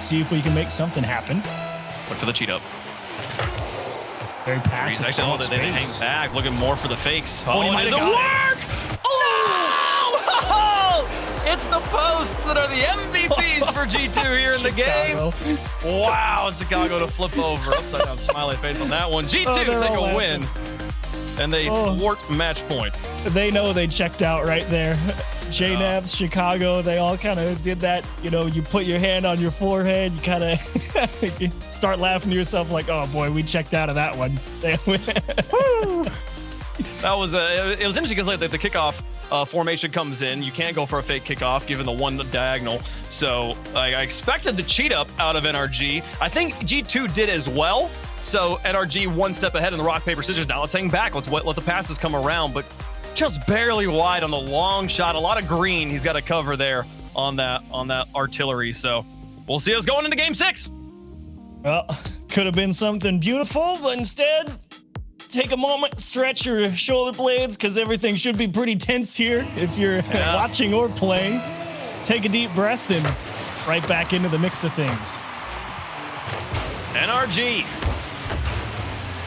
see if we can make something happen. Look for the cheat up. Very passive. Actually, they hang back, looking more for the fakes. Oh, it doesn't work! Oh! It's the posts that are the MVPs for G2 here in the game. Wow, Chicago to flip over. Upside down smiley face on that one. G2 take a win. And they thwart match point. They know they checked out right there. JNABs, Chicago, they all kind of did that. You know, you put your hand on your forehead, you kind of start laughing to yourself like, oh boy, we checked out of that one. That was it was interesting because like the kickoff formation comes in. You can't go for a fake kickoff given the one diagonal. So I expected the cheat up out of NRG. I think G2 did as well. So NRG one step ahead in the rock, paper, scissors. Now let's hang back. Let's let the passes come around, but just barely wide on the long shot. A lot of green he's got to cover there on that artillery. So we'll see us going into game 6. Well, could have been something beautiful, but instead take a moment, stretch your shoulder blades, because everything should be pretty tense here if you're watching or playing. Take a deep breath and right back into the mix of things. NRG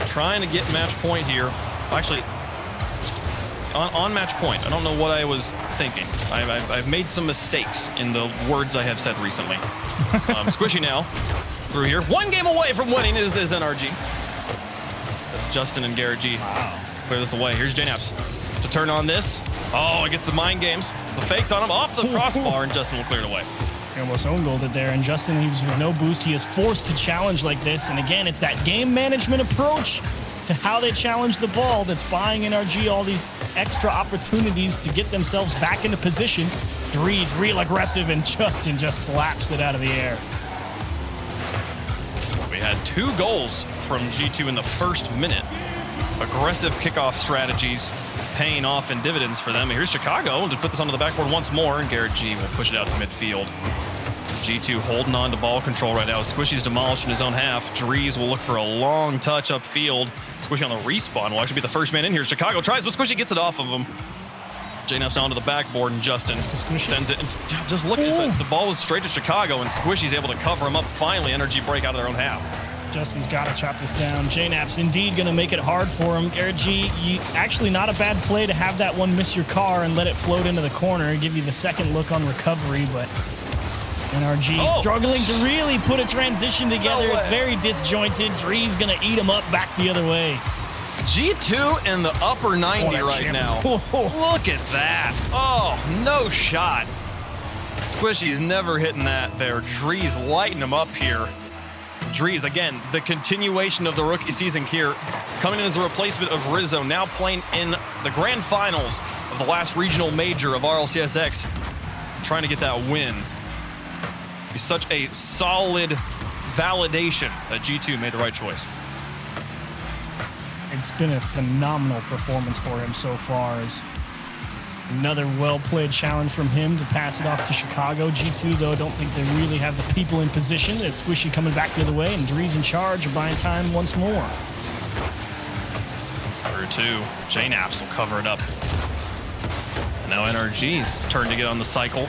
trying to get match point here. Actually, on match point, I don't know what I was thinking. I've made some mistakes in the words I have said recently. Squishy now through here. 1 game away from winning is NRG. That's Justin and Garrett G. Wow. Clear this away. Here's JNAPS to turn on this. Oh, it gets the mind games. The fakes on him off the crossbar, and Justin will clear it away. He almost own goaled it there, and Justin, he was with no boost. He is forced to challenge like this, and again, it's that game management approach to how they challenge the ball that's buying NRG all these extra opportunities to get themselves back into position. Drees real aggressive, and Justin just slaps it out of the air. We had 2 goals from G2 in the first minute. Aggressive kickoff strategies paying off in dividends for them. And here's Chicago to put this onto the backboard once more, and Garrett G will push it out to midfield. G2 holding on to ball control right now. Squishy's demolished in his own half. Drees will look for a long touch upfield. Squishy on the respawn will actually be the first man in here. Chicago tries, but Squishy gets it off of him. JNAP's onto the backboard, and Justin sends it. And just look at it. The ball was straight to Chicago, and Squishy's able to cover him up. Finally, NRG break out of their own half. Justin's got to chop this down. JNAP's indeed going to make it hard for him. Garrett G, actually not a bad play to have that one miss your car and let it float into the corner, give you the second look on recovery, but NRG struggling to really put a transition together. It's very disjointed. Dree's going to eat him up back the other way. G2 in the upper 90 right now. Look at that. Oh, no shot. Squishy's never hitting that there. Drees lighting him up here. Drees, again, the continuation of the rookie season here, coming in as a replacement of Rizzo, now playing in the grand finals of the last regional major of RLCSX, trying to get that win. He's such a solid validation that G2 made the right choice. It's been a phenomenal performance for him so far. As another well-played challenge from him to pass it off to Chicago. G2, though, don't think they really have the people in position. As Squishy coming back the other way, and Drees in charge of buying time once more. Number 2, JNAPS will cover it up. Now NRG's turn to get on the cycle.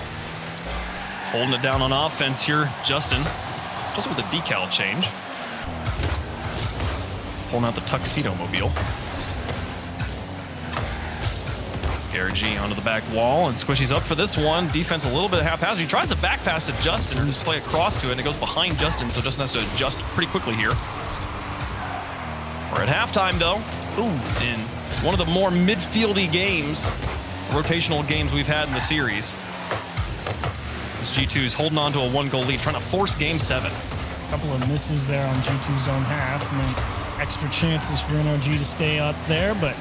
Holding it down on offense here, Justin. Just with a decal change. Pulling out the tuxedo mobile. Garrett G onto the back wall, and Squishy's up for this one. Defense a little bit haphazard. He tries to back pass to Justin or just play across to it, and it goes behind Justin, so Justin has to adjust pretty quickly here. We're at halftime, though. In one of the more midfieldy games, rotational games we've had in the series. As G2's holding on to a 1-goal lead, trying to force game 7. A couple of misses there on G2's own half. I mean, extra chances for NRG to stay up there, but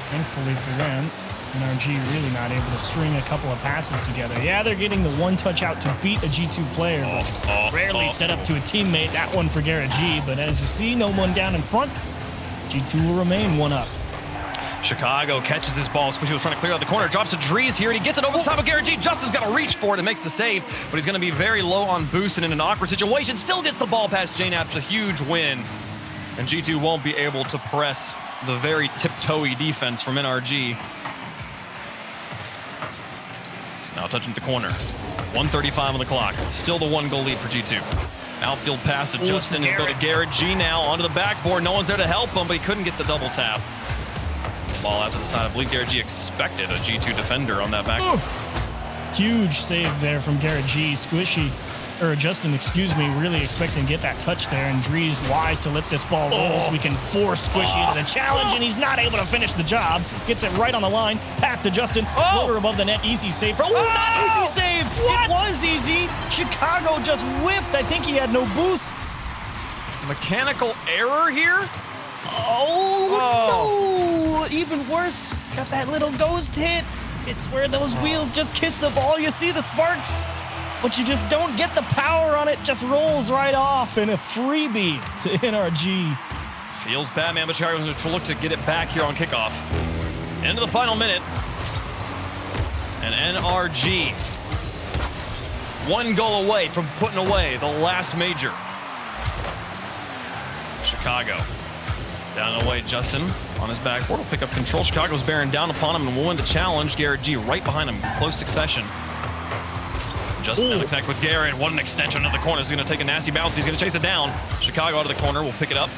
thankfully for them, NRG really not able to string a couple of passes together. Yeah, they're getting the one touch out to beat a G2 player, but it's rarely set up to a teammate. That one for Garrett G, but as you see, no one down in front. G2 will remain 1 up. Chicago catches this ball. Squishy was trying to clear out the corner. Drops to Drees here, and he gets it over the top of Garrett G. Justin's got to reach for it and makes the save, but he's going to be very low on boost and in an awkward situation. Still gets the ball past JNAPS. A huge win. And G2 won't be able to press the very tiptoey defense from NRG. Now touching the corner. 1:35 on the clock. Still the 1-goal lead for G2. Outfield pass to Justin. He'll go to Garrett G now onto the backboard. No one's there to help him, but he couldn't get the double tap. Ball out to the side. I believe Garrett G expected a G2 defender on that back. Huge save there from Garrett G. Squishy, or Justin, excuse me, really expecting to get that touch there, and Drees wise to let this ball roll so we can force Squishy into the challenge, and he's not able to finish the job. Gets it right on the line, pass to Justin, floater above the net, easy save. Not easy save! What? It was easy. Chicago just whiffed. I think he had no boost. Mechanical error here? Oh, no! Even worse, got that little ghost hit. It's where those wheels just kiss the ball. You see the sparks, but you just don't get the power on it. Just rolls right off, and a freebie to NRG. Feels bad, man, but Chicago's going to look to get it back here on kickoff. Into the final minute. And NRG 1 goal away from putting away the last major. Chicago Down and away, Justin on his backboard will pick up control. Chicago's bearing down upon him and will win the challenge. Garrett G right behind him, close succession. Justin has to connect with Garrett. What an extension into the corner. He's going to take a nasty bounce. He's going to chase it down. Chicago out of the corner will pick it up.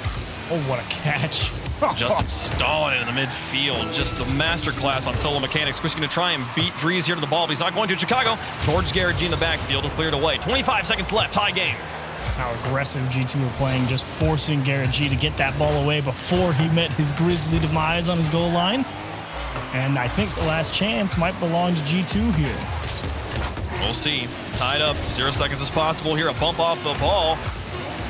Oh, what a catch. Justin stalling it in the midfield. Just the masterclass on solo mechanics. Squishy going to try and beat Dries here to the ball, but he's not going to. Chicago towards Garrett G in the backfield will clear it away. 25 seconds left, tie game. How aggressive G2 are playing, just forcing Garrett G to get that ball away before he met his grisly demise on his goal line. And I think the last chance might belong to G2 here. We'll see. Tied up, 0 seconds as possible here. A bump off the ball.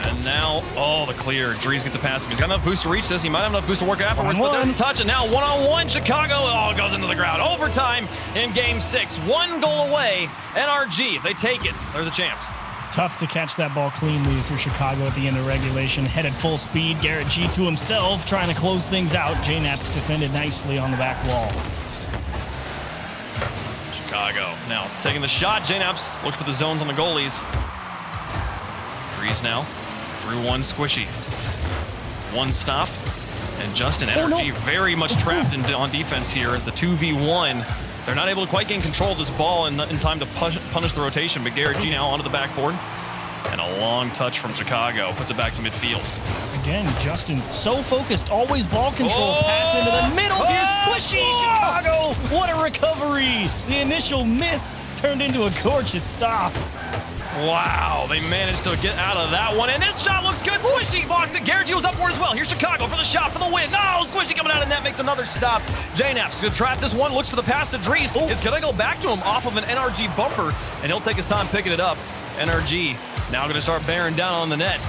And now, oh, the clear. Dries gets a pass. He's got enough boost to reach this. He might have enough boost to work afterwards, but there's a touch. And now one-on-one, Chicago, oh, goes into the ground. Overtime in game 6. 1 goal away. NRG, if they take it, they're the champs. Tough to catch that ball cleanly for Chicago at the end of regulation. Headed full speed. Garrett G to himself, trying to close things out. JNAP's defended nicely on the back wall. Chicago now taking the shot. JNAP's looks for the zones on the goalies. Dries now through one, Squishy. One stop. And Justin, NRG very much trapped on defense here. The 2v1. They're not able to quite gain control of this ball in time to punish the rotation, but Garrett G now onto the backboard. And a long touch from Chicago. Puts it back to midfield. Again, Justin, so focused, always ball control. Pass into the middle. Here's Squishy. Chicago, what a recovery. The initial miss turned into a gorgeous stop. Wow, they managed to get out of that one, and this shot looks good. Squishy blocks it. Garrett G was up for it as well. Here's Chicago for the shot for the win. No, Squishy coming out of net makes another stop. JNAP's gonna trap this one, looks for the pass to Dries. It's gonna go back to him off of an NRG bumper, and he'll take his time picking it up. NRG now gonna start bearing down on the net.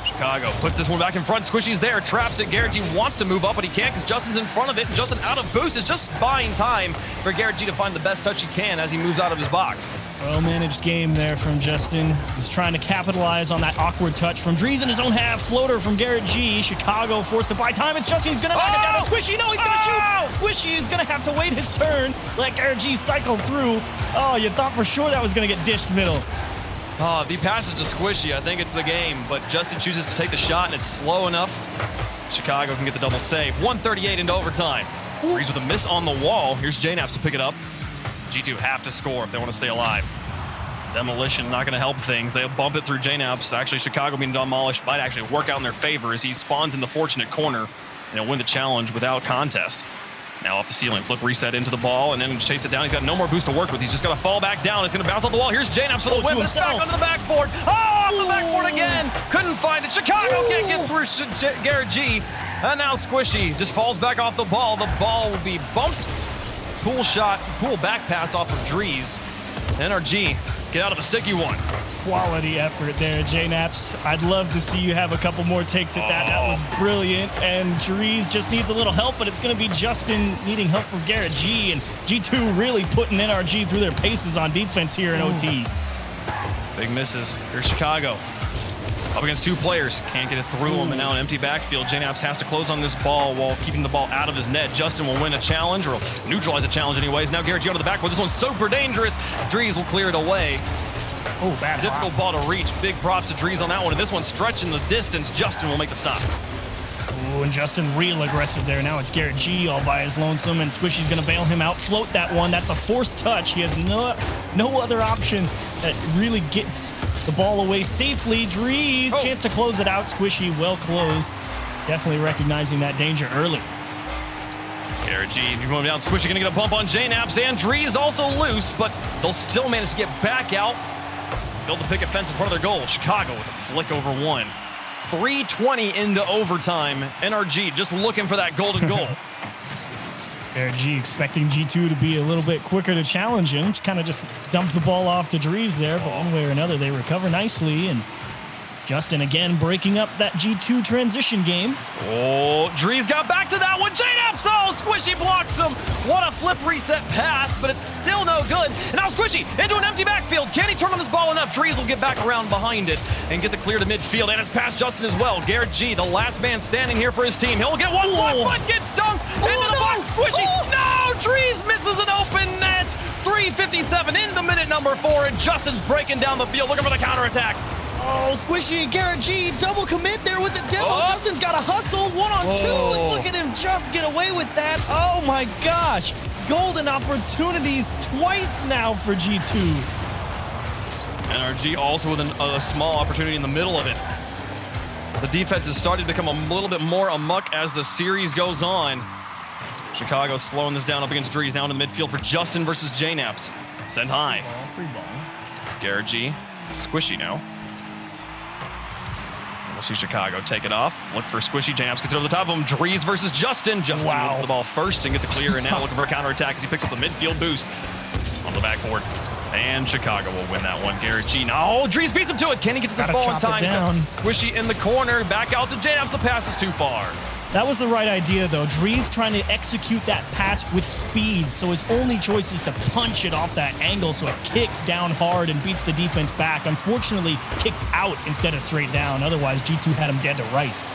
Chicago puts this one back in front. Squishy's there, traps it. Garrett G wants to move up, but he can't because Justin's in front of it. And Justin out of boost. It's just buying time for Garrett G to find the best touch he can as he moves out of his box. Well-managed game there from Justin. He's trying to capitalize on that awkward touch from Dries in his own half. Floater from Garrett G. Chicago forced to buy time. It's Justin. He's going to knock it down to Squishy. No, he's going to shoot. Squishy is going to have to wait his turn. Let Garrett G cycle through. Oh, you thought for sure that was going to get dished middle. If he passes to Squishy, I think it's the game. But Justin chooses to take the shot, and it's slow enough. Chicago can get the double save. 1:38 into overtime. Dries with a miss on the wall. Here's JNAPs to pick it up. G2 have to score if they want to stay alive. Demolition not going to help things. They'll bump it through JNAPs. Actually, Chicago being demolished might actually work out in their favor as he spawns in the fortunate corner, and he'll win the challenge without contest. Now off the ceiling, flip reset into the ball, and then chase it down. He's got no more boost to work with. He's just going to fall back down. It's going to bounce on the wall. Here's JNAPs for the win, but it's back onto the backboard. Oh, off the backboard again. Couldn't find it. Chicago can't get through Garrett G. And now Squishy just falls back off the ball. The ball will be bumped. Pool back pass off of Dries. NRG, get out of a sticky one. Quality effort there, JNAPs. I'd love to see you have a couple more takes at that. That was brilliant. And Dries just needs a little help, but it's going to be Justin needing help from Garrett G. And G2 really putting NRG through their paces on defense here in OT. Big misses. Here's Chicago. Up against 2 players. Can't get it through him, and now an empty backfield. JNAPs has to close on this ball while keeping the ball out of his net. Justin will win a challenge, or neutralize a challenge anyways. Now Garrett G out of the backboard. This one's super dangerous. Dries will clear it away. Oh, bad. Difficult ball to reach. Big props to Dries on that one. And this one stretching the distance. Justin will make the stop. Ooh, and Justin real aggressive there. Now it's Garrett G all by his lonesome, and Squishy's going to bail him out. Float that one. That's a forced touch. He has no other option that really gets the ball away safely. Dries, chance to close it out. Squishy well closed. Definitely recognizing that danger early. Garrett G, if you move down, Squishy going to get a bump on JNAPs, and Dries also loose, but they'll still manage to get back out. Build the picket fence in front of their goal. Chicago with a flick over one. 3:20 into overtime. NRG just looking for that golden goal. Garrett G expecting G2 to be a little bit quicker to challenge him. Kind of just dumped the ball off to Dries there, but one way or another, they recover nicely. And Justin again breaking up that G2 transition game. Oh, Dries got back to that one. JNAPs, Squishy blocks him. What a flip reset pass, but it's still no good. And now Squishy into an empty backfield. Can he turn on this ball enough? Dries will get back around behind it and get the clear to midfield. And it's past Justin as well. Garrett G, the last man standing here for his team. He'll get one. One gets dunked into the box. Squishy. No, Dries misses an open net. 3:57 into minute number 4, and Justin's breaking down the field looking for the counterattack. Oh, Squishy and Garrett G double commit there with the demo. Oh. Justin's got a hustle, 1-on-2, and look at him just get away with that. Oh my gosh. Golden opportunities twice now for G2. NRG also with a small opportunity in the middle of it. The defense is starting to become a little bit more amuck as the series goes on. Chicago slowing this down up against Drees. Now in the midfield for Justin versus JNaps. Send high. Free ball. Garrett G. Squishy now. We'll see Chicago take it off. Look for Squishy. JNaps gets over the top of him. Drees versus Justin. Justin Wow. with the ball first and get the clear, and now looking for a counterattack as he picks up the midfield boost on the backboard. And Chicago will win that one. Garrett G. No, Drees beats him to it. Can he get to this Gotta ball in chop it time? down. Squishy in the corner. Back out to JNaps. The pass is too far. That was the right idea, though. Drees trying to execute that pass with speed, so his only choice is to punch it off that angle so it kicks down hard and beats the defense back. Unfortunately, kicked out instead of straight down. Otherwise, G2 had him dead to rights.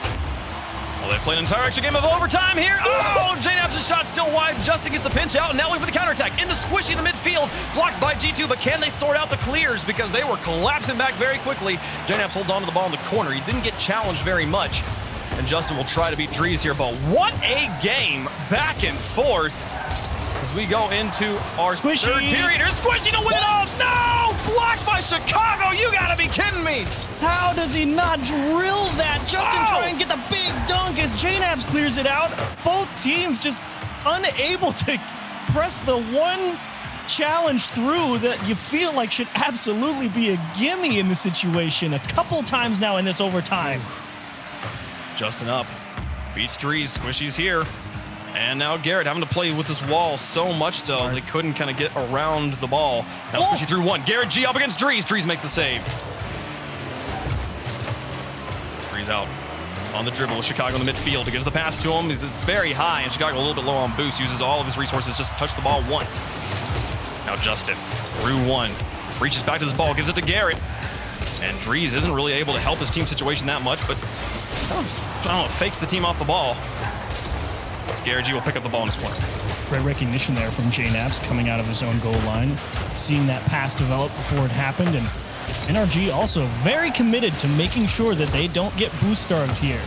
Well, they played an entire extra game of overtime here. Oh, JNaps' shot still wide. Justin gets the pinch out, and now looking for the counterattack. Into Squishy in the midfield, blocked by G2, but can they sort out the clears because they were collapsing back very quickly. JNaps holds on to the ball in the corner. He didn't get challenged very much. And Justin will try to beat Drees here, but what a game back and forth as we go into our Squishy. third period. Here's Squishy to win it all. No! Blocked by Chicago. You gotta be kidding me. How does he not drill that? Justin trying to get the big dunk as JNaps clears it out. Both teams just unable to press the one challenge through that you feel like should absolutely be a gimme in this situation a couple times now in this overtime. Justin up, beats Drees, Squishy's here. And now Garrett having to play with this wall so much, though, they couldn't kind of get around the ball. Now Squishy through one. Garrett G up against Drees. Drees makes the save. Drees out on the dribble with Chicago in the midfield. He gives the pass to him. It's very high, and Chicago a little bit low on boost. Uses all of his resources just to touch the ball once. Now Justin through one. Reaches back to this ball, gives it to Garrett. And Drees isn't really able to help his team situation that much, but I don't know, fakes the team off the ball. Garrett G will pick up the ball in his corner. Great recognition there from JNaps coming out of his own goal line, seeing that pass develop before it happened, and NRG also very committed to making sure that they don't get boost starved here.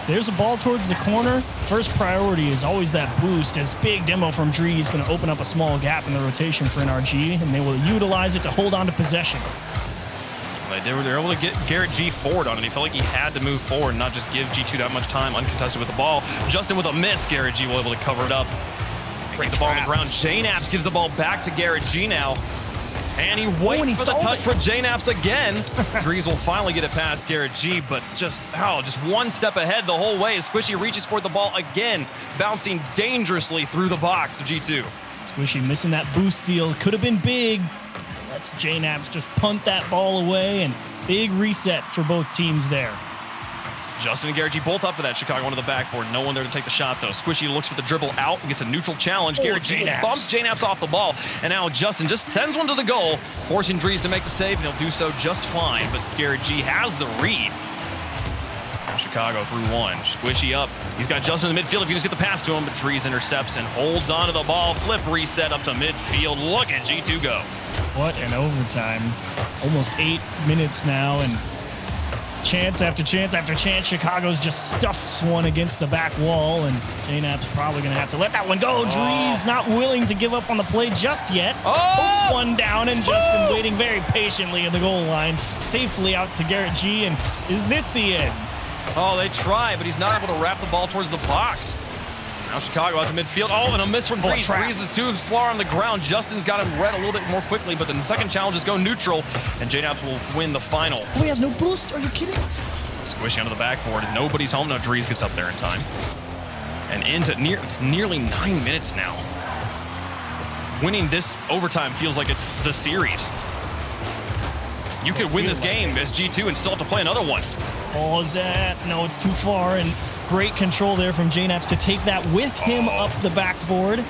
There's a ball towards the corner. First priority is always that boost, as big demo from Drees is going to open up a small gap in the rotation for NRG, and they will utilize it to hold on to possession. They were able to get Garrett G forward on it. He felt like he had to move forward and not just give G2 that much time uncontested with the ball. Justin with a miss. Garrett G will able to cover it up. Breaks the ball on the ground. JNaps gives the ball back to Garrett G now. And he waits for the touch for JNaps again. Drees will finally get it past Garrett G, but just one step ahead the whole way as Squishy reaches for the ball again, bouncing dangerously through the box of G2. Squishy missing that boost steal. Could have been big. Lets JNaps just punt that ball away, and big reset for both teams there. Justin and Garrett G both up for that. Chicago onto the backboard. No one there to take the shot, though. Squishy looks for the dribble out and gets a neutral challenge. Garrett G bumps JNaps off the ball. And now Justin just sends one to the goal, forcing Drees to make the save, and he'll do so just fine. But Garrett G has the read. Now Chicago through one. Squishy up. He's got Justin in the midfield if he just get the pass to him, but Drees intercepts and holds onto the ball. Flip reset up to midfield. Look at G2 go. What an overtime. Almost 8 minutes now, and chance after chance after chance. Chicago's just stuffs one against the back wall, and JNaps probably going to have to let that one go. Drees not willing to give up on the play just yet. Pokes one down, and Justin waiting very patiently at the goal line. Safely out to Garrett G, and is this the end? Oh, they try, but he's not able to wrap the ball towards the box. Now Chicago out to midfield. Oh, and a miss from Drees. Drees is too far on the ground. Justin's got him read a little bit more quickly, but the second challenges go neutral, and JNaps will win the final. Oh, he has no boost? Are you kidding? Squishy onto the backboard, and nobody's home. No, Drees gets up there in time. And into nearly 9 minutes now. Winning this overtime feels like it's the series. You could win this game as G2 and still have to play another one. Oh, is that? No, it's too far, and great control there from JNaps to take that with him up the backboard.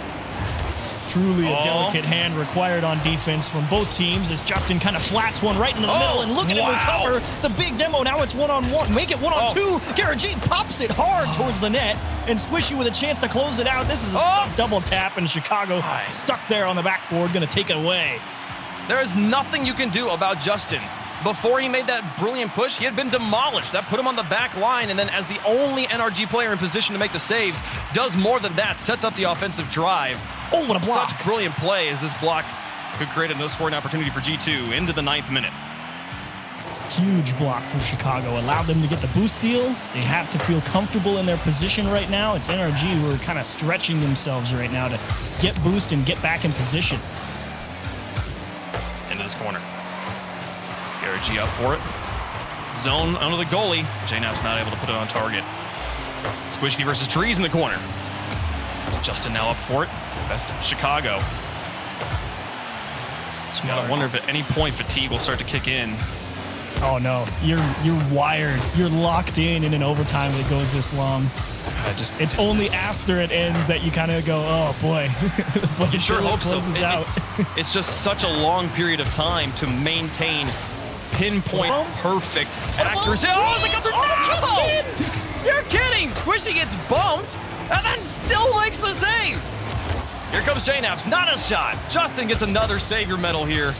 Truly a delicate hand required on defense from both teams as Justin kind of flats one right into the middle, and look at him recover the big demo. Now it's one-on-one. Make it one-on-two. Garrett G pops it hard towards the net, and Squishy with a chance to close it out. This is a tough double tap, and Chicago stuck there on the backboard, going to take it away. There is nothing you can do about Justin. before he made that brilliant push, he had been demolished. That put him on the back line, and then as the only NRG player in position to make the saves, does more than that, sets up the offensive drive. Oh, what a block. Such brilliant play as this block could create a no-scoring opportunity for G2 into the 9th minute. Huge block from Chicago. Allowed them to get the boost steal. They have to feel comfortable in their position right now. It's NRG who are kind of stretching themselves right now to get boost and get back in position. Into this corner. RLCS up for it. Zone under the goalie. JNap's not able to put it on target. Squishy versus Trees in the corner. Justin now up for it. That's Chicago. I wonder if at any point fatigue will start to kick in. Oh no, you're wired. You're locked in an overtime that goes this long. It's only after it ends that you kind of go, oh boy. But you sure hope so. Out. It's just such a long period of time to maintain pinpoint perfect accuracy. Oh, you're kidding! Squishy gets bumped and then still makes the save. Here comes JNaps, not a shot. Justin gets another savior medal here.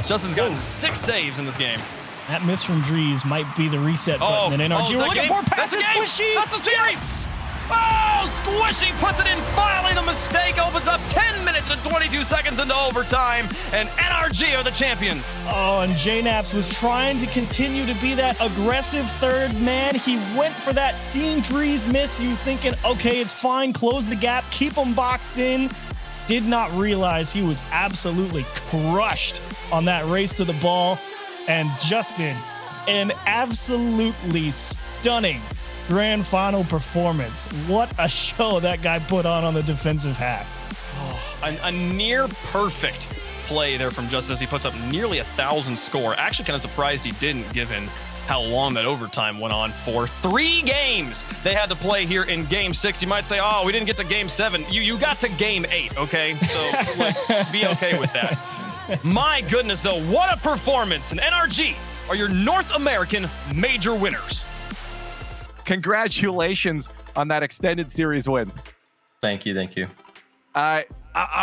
Justin's gotten 6 saves in this game. That miss from Drees might be the reset button in NRG. We're looking for past Squishy. That's the series. Yes. Oh, Squishy puts it in. Finally, the mistake opens up 10 minutes and 22 seconds into overtime, and NRG are the champions. Oh, and JNaps was trying to continue to be that aggressive third man. He went for that. Seeing Drees miss, he was thinking, okay, it's fine. Close the gap. Keep him boxed in. Did not realize he was absolutely crushed on that race to the ball. And Justin, an absolutely stunning grand final performance. What a show that guy put on the defensive half. Oh, a near perfect play there from Justin as he puts up nearly 1,000 score. Actually kind of surprised he didn't, given how long that overtime went on for. 3 games they had to play here in game 6. You might say, oh, we didn't get to game 7. You got to game 8, okay? So be okay with that. My goodness, though, what a performance. And NRG are your North American major winners. Congratulations on that extended series win. Thank you. Thank you. I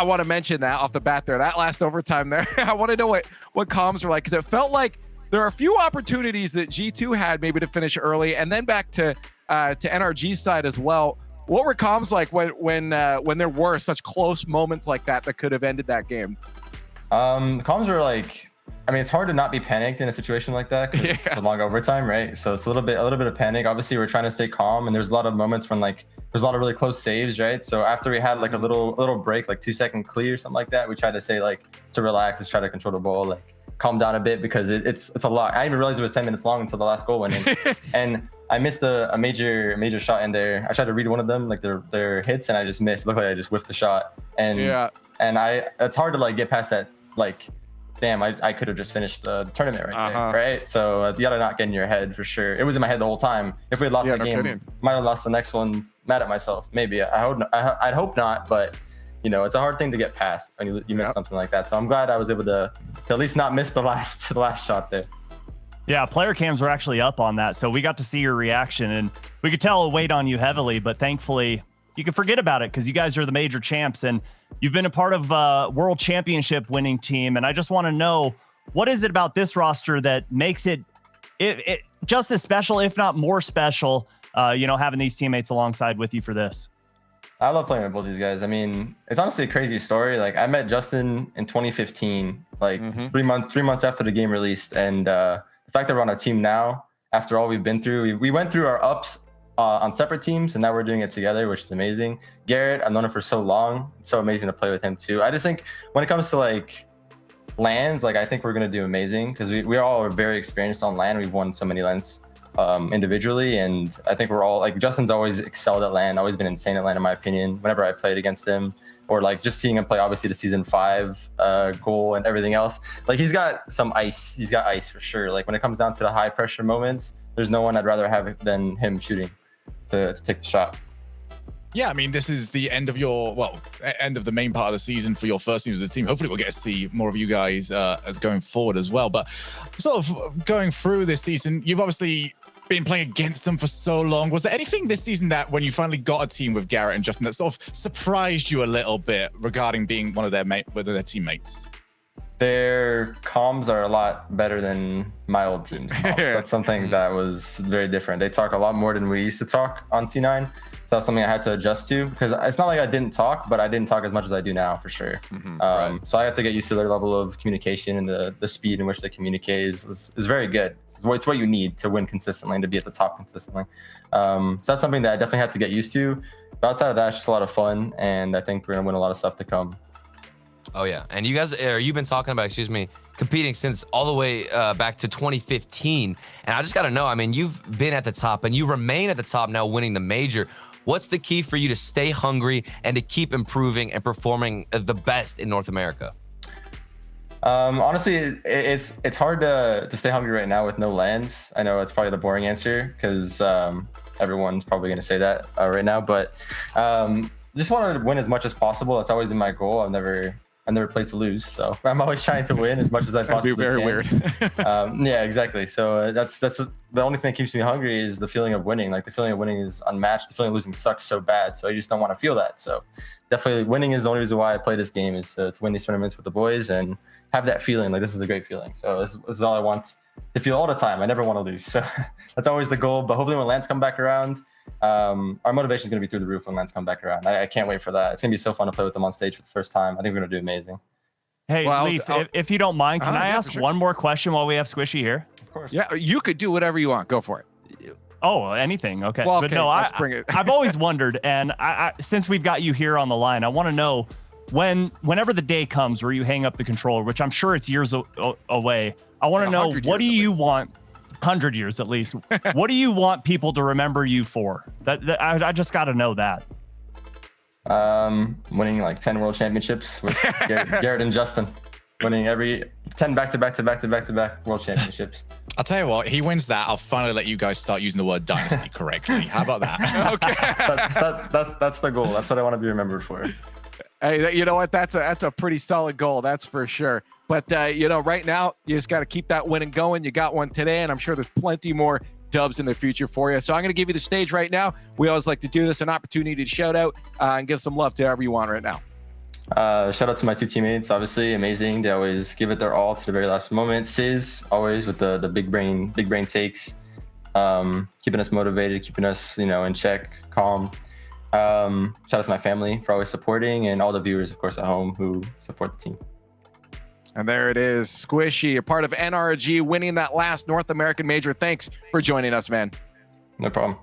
want to mention that off the bat there. That last overtime there, I want to know what comms were like, because it felt like there are a few opportunities that G2 had maybe to finish early, and then back to NRG's side as well. What were comms like when there were such close moments like that could have ended that game? Comms were like, I mean, it's hard to not be panicked in a situation like that because it's a long overtime, right? So it's a little bit of panic. Obviously, we're trying to stay calm, and there's a lot of moments when like there's a lot of really close saves, right? So after we had like a little break, like 2-second clear, something like that, we tried to say like to relax, let's try to control the ball, like calm down a bit, because it's a lot. I didn't even realize it was 10 minutes long until the last goal went in. And I missed a major shot in there. I tried to read one of them, like their hits, and I just missed. It looked like I just whiffed the shot. And it's hard to like get past that. Like, damn, I could have just finished the tournament right there, right? So you gotta not get in your head for sure. It was in my head the whole time. If we had lost that game, might have lost the next one. Mad at myself, maybe. I'd hope not, but you know, it's a hard thing to get past when you miss something like that. So I'm glad I was able to at least not miss the last shot there. Yeah, player cams were actually up on that, so we got to see your reaction, and we could tell it weighed on you heavily, but thankfully you can forget about it because you guys are the major champs, and you've been a part of a world championship winning team. And I just want to know, what is it about this roster that makes it just as special, if not more special, having these teammates alongside with you for this? I love playing with both these guys. I mean, it's honestly a crazy story. Like, I met Justin in 2015, like 3 months after the game released. And the fact that we're on a team now, after all we've been through, we went through our ups on separate teams, and now we're doing it together, which is amazing. Garrett, I've known him for so long. It's so amazing to play with him too. I just think when it comes to like LANs, like I think we're gonna do amazing because we all are very experienced on LAN. We've won so many LANs individually, and I think we're all like, Justin's always excelled at LAN, always been insane at LAN in my opinion. Whenever I played against him, or like just seeing him play, obviously the season 5 goal and everything else. Like he's got some ice. He's got ice for sure. Like when it comes down to the high pressure moments, there's no one I'd rather have than him shooting to take the shot. Yeah, I mean, this is the end of end of the main part of the season for your first team as a team. Hopefully we'll get to see more of you guys as going forward as well. But sort of going through this season, you've obviously been playing against them for so long. Was there anything this season that when you finally got a team with Garrett and Justin that sort of surprised you a little bit regarding being one of their teammates? Their comms are a lot better than my old team's comms. That's something that was very different. They talk a lot more than we used to talk on T9. So that's something I had to adjust to, because it's not like I didn't talk, but I didn't talk as much as I do now, for sure. Right. So I have to get used to their level of communication, and the speed in which they communicate is very good. It's what you need to win consistently and to be at the top consistently. So that's something that I definitely had to get used to. But outside of that, it's just a lot of fun, and I think we're gonna win a lot of stuff to come. Oh yeah, and you guys, you've been talking about, excuse me, competing since all the way back to 2015, and I just got to know. I mean, you've been at the top, and you remain at the top now, winning the major. What's the key for you to stay hungry and to keep improving and performing the best in North America? Honestly, it's hard to stay hungry right now with no lands. I know it's probably the boring answer, because everyone's probably going to say that right now, but just want to win as much as possible. That's always been my goal. I've never played to lose, so I'm always trying to win as much as I possibly can. That'd be very weird. Yeah, exactly. So that's the only thing that keeps me hungry, is the feeling of winning. Like, the feeling of winning is unmatched. The feeling of losing sucks so bad, so you just don't want to feel that. So definitely winning is the only reason why I play this game, is to win these tournaments with the boys and have that feeling. Like, this is a great feeling. So this is all I want to feel all the time. I never want to lose. So that's always the goal. But hopefully when lands come back around, our motivation is going to be through the roof when lands come back around. I can't wait for that. It's going to be so fun to play with them on stage for the first time. I think we're going to do amazing. Hey, Well, Leaf, if you don't mind, can I ask one more question while we have Squishy here? Of course. Yeah, you could do whatever you want. Go for it. Oh, anything. Okay. Well, But okay, no, let's bring it. I've always wondered, and I since we've got you here on the line, I want to know, whenever the day comes where you hang up the controller, which I'm sure it's years away, I want to know, 100 what do years at you least. want? 100 years at least. What do you want people to remember you for? I just got to know that. Winning like 10 world championships with Garrett and Justin. Winning every 10 back-to-back world championships. I'll tell you what, he wins that, I'll finally let you guys start using the word dynasty correctly. How about that? Okay. That's the goal. That's what I want to be remembered for. Hey, you know what? That's a pretty solid goal. That's for sure. But you know, right now you just got to keep that winning going. You got one today, and I'm sure there's plenty more dubs in the future for you. So I'm going to give you the stage right now. We always like to do this, an opportunity to shout out and give some love to whoever you want right now. Shout out to my two teammates, obviously amazing. They always give it their all to the very last moment. Sis, always with the big brain takes, keeping us motivated, keeping us, in check, calm. Shout out to my family for always supporting, and all the viewers, of course, at home who support the team. And there it is, Squishy, a part of NRG, winning that last North American major. Thanks for joining us, man. No problem.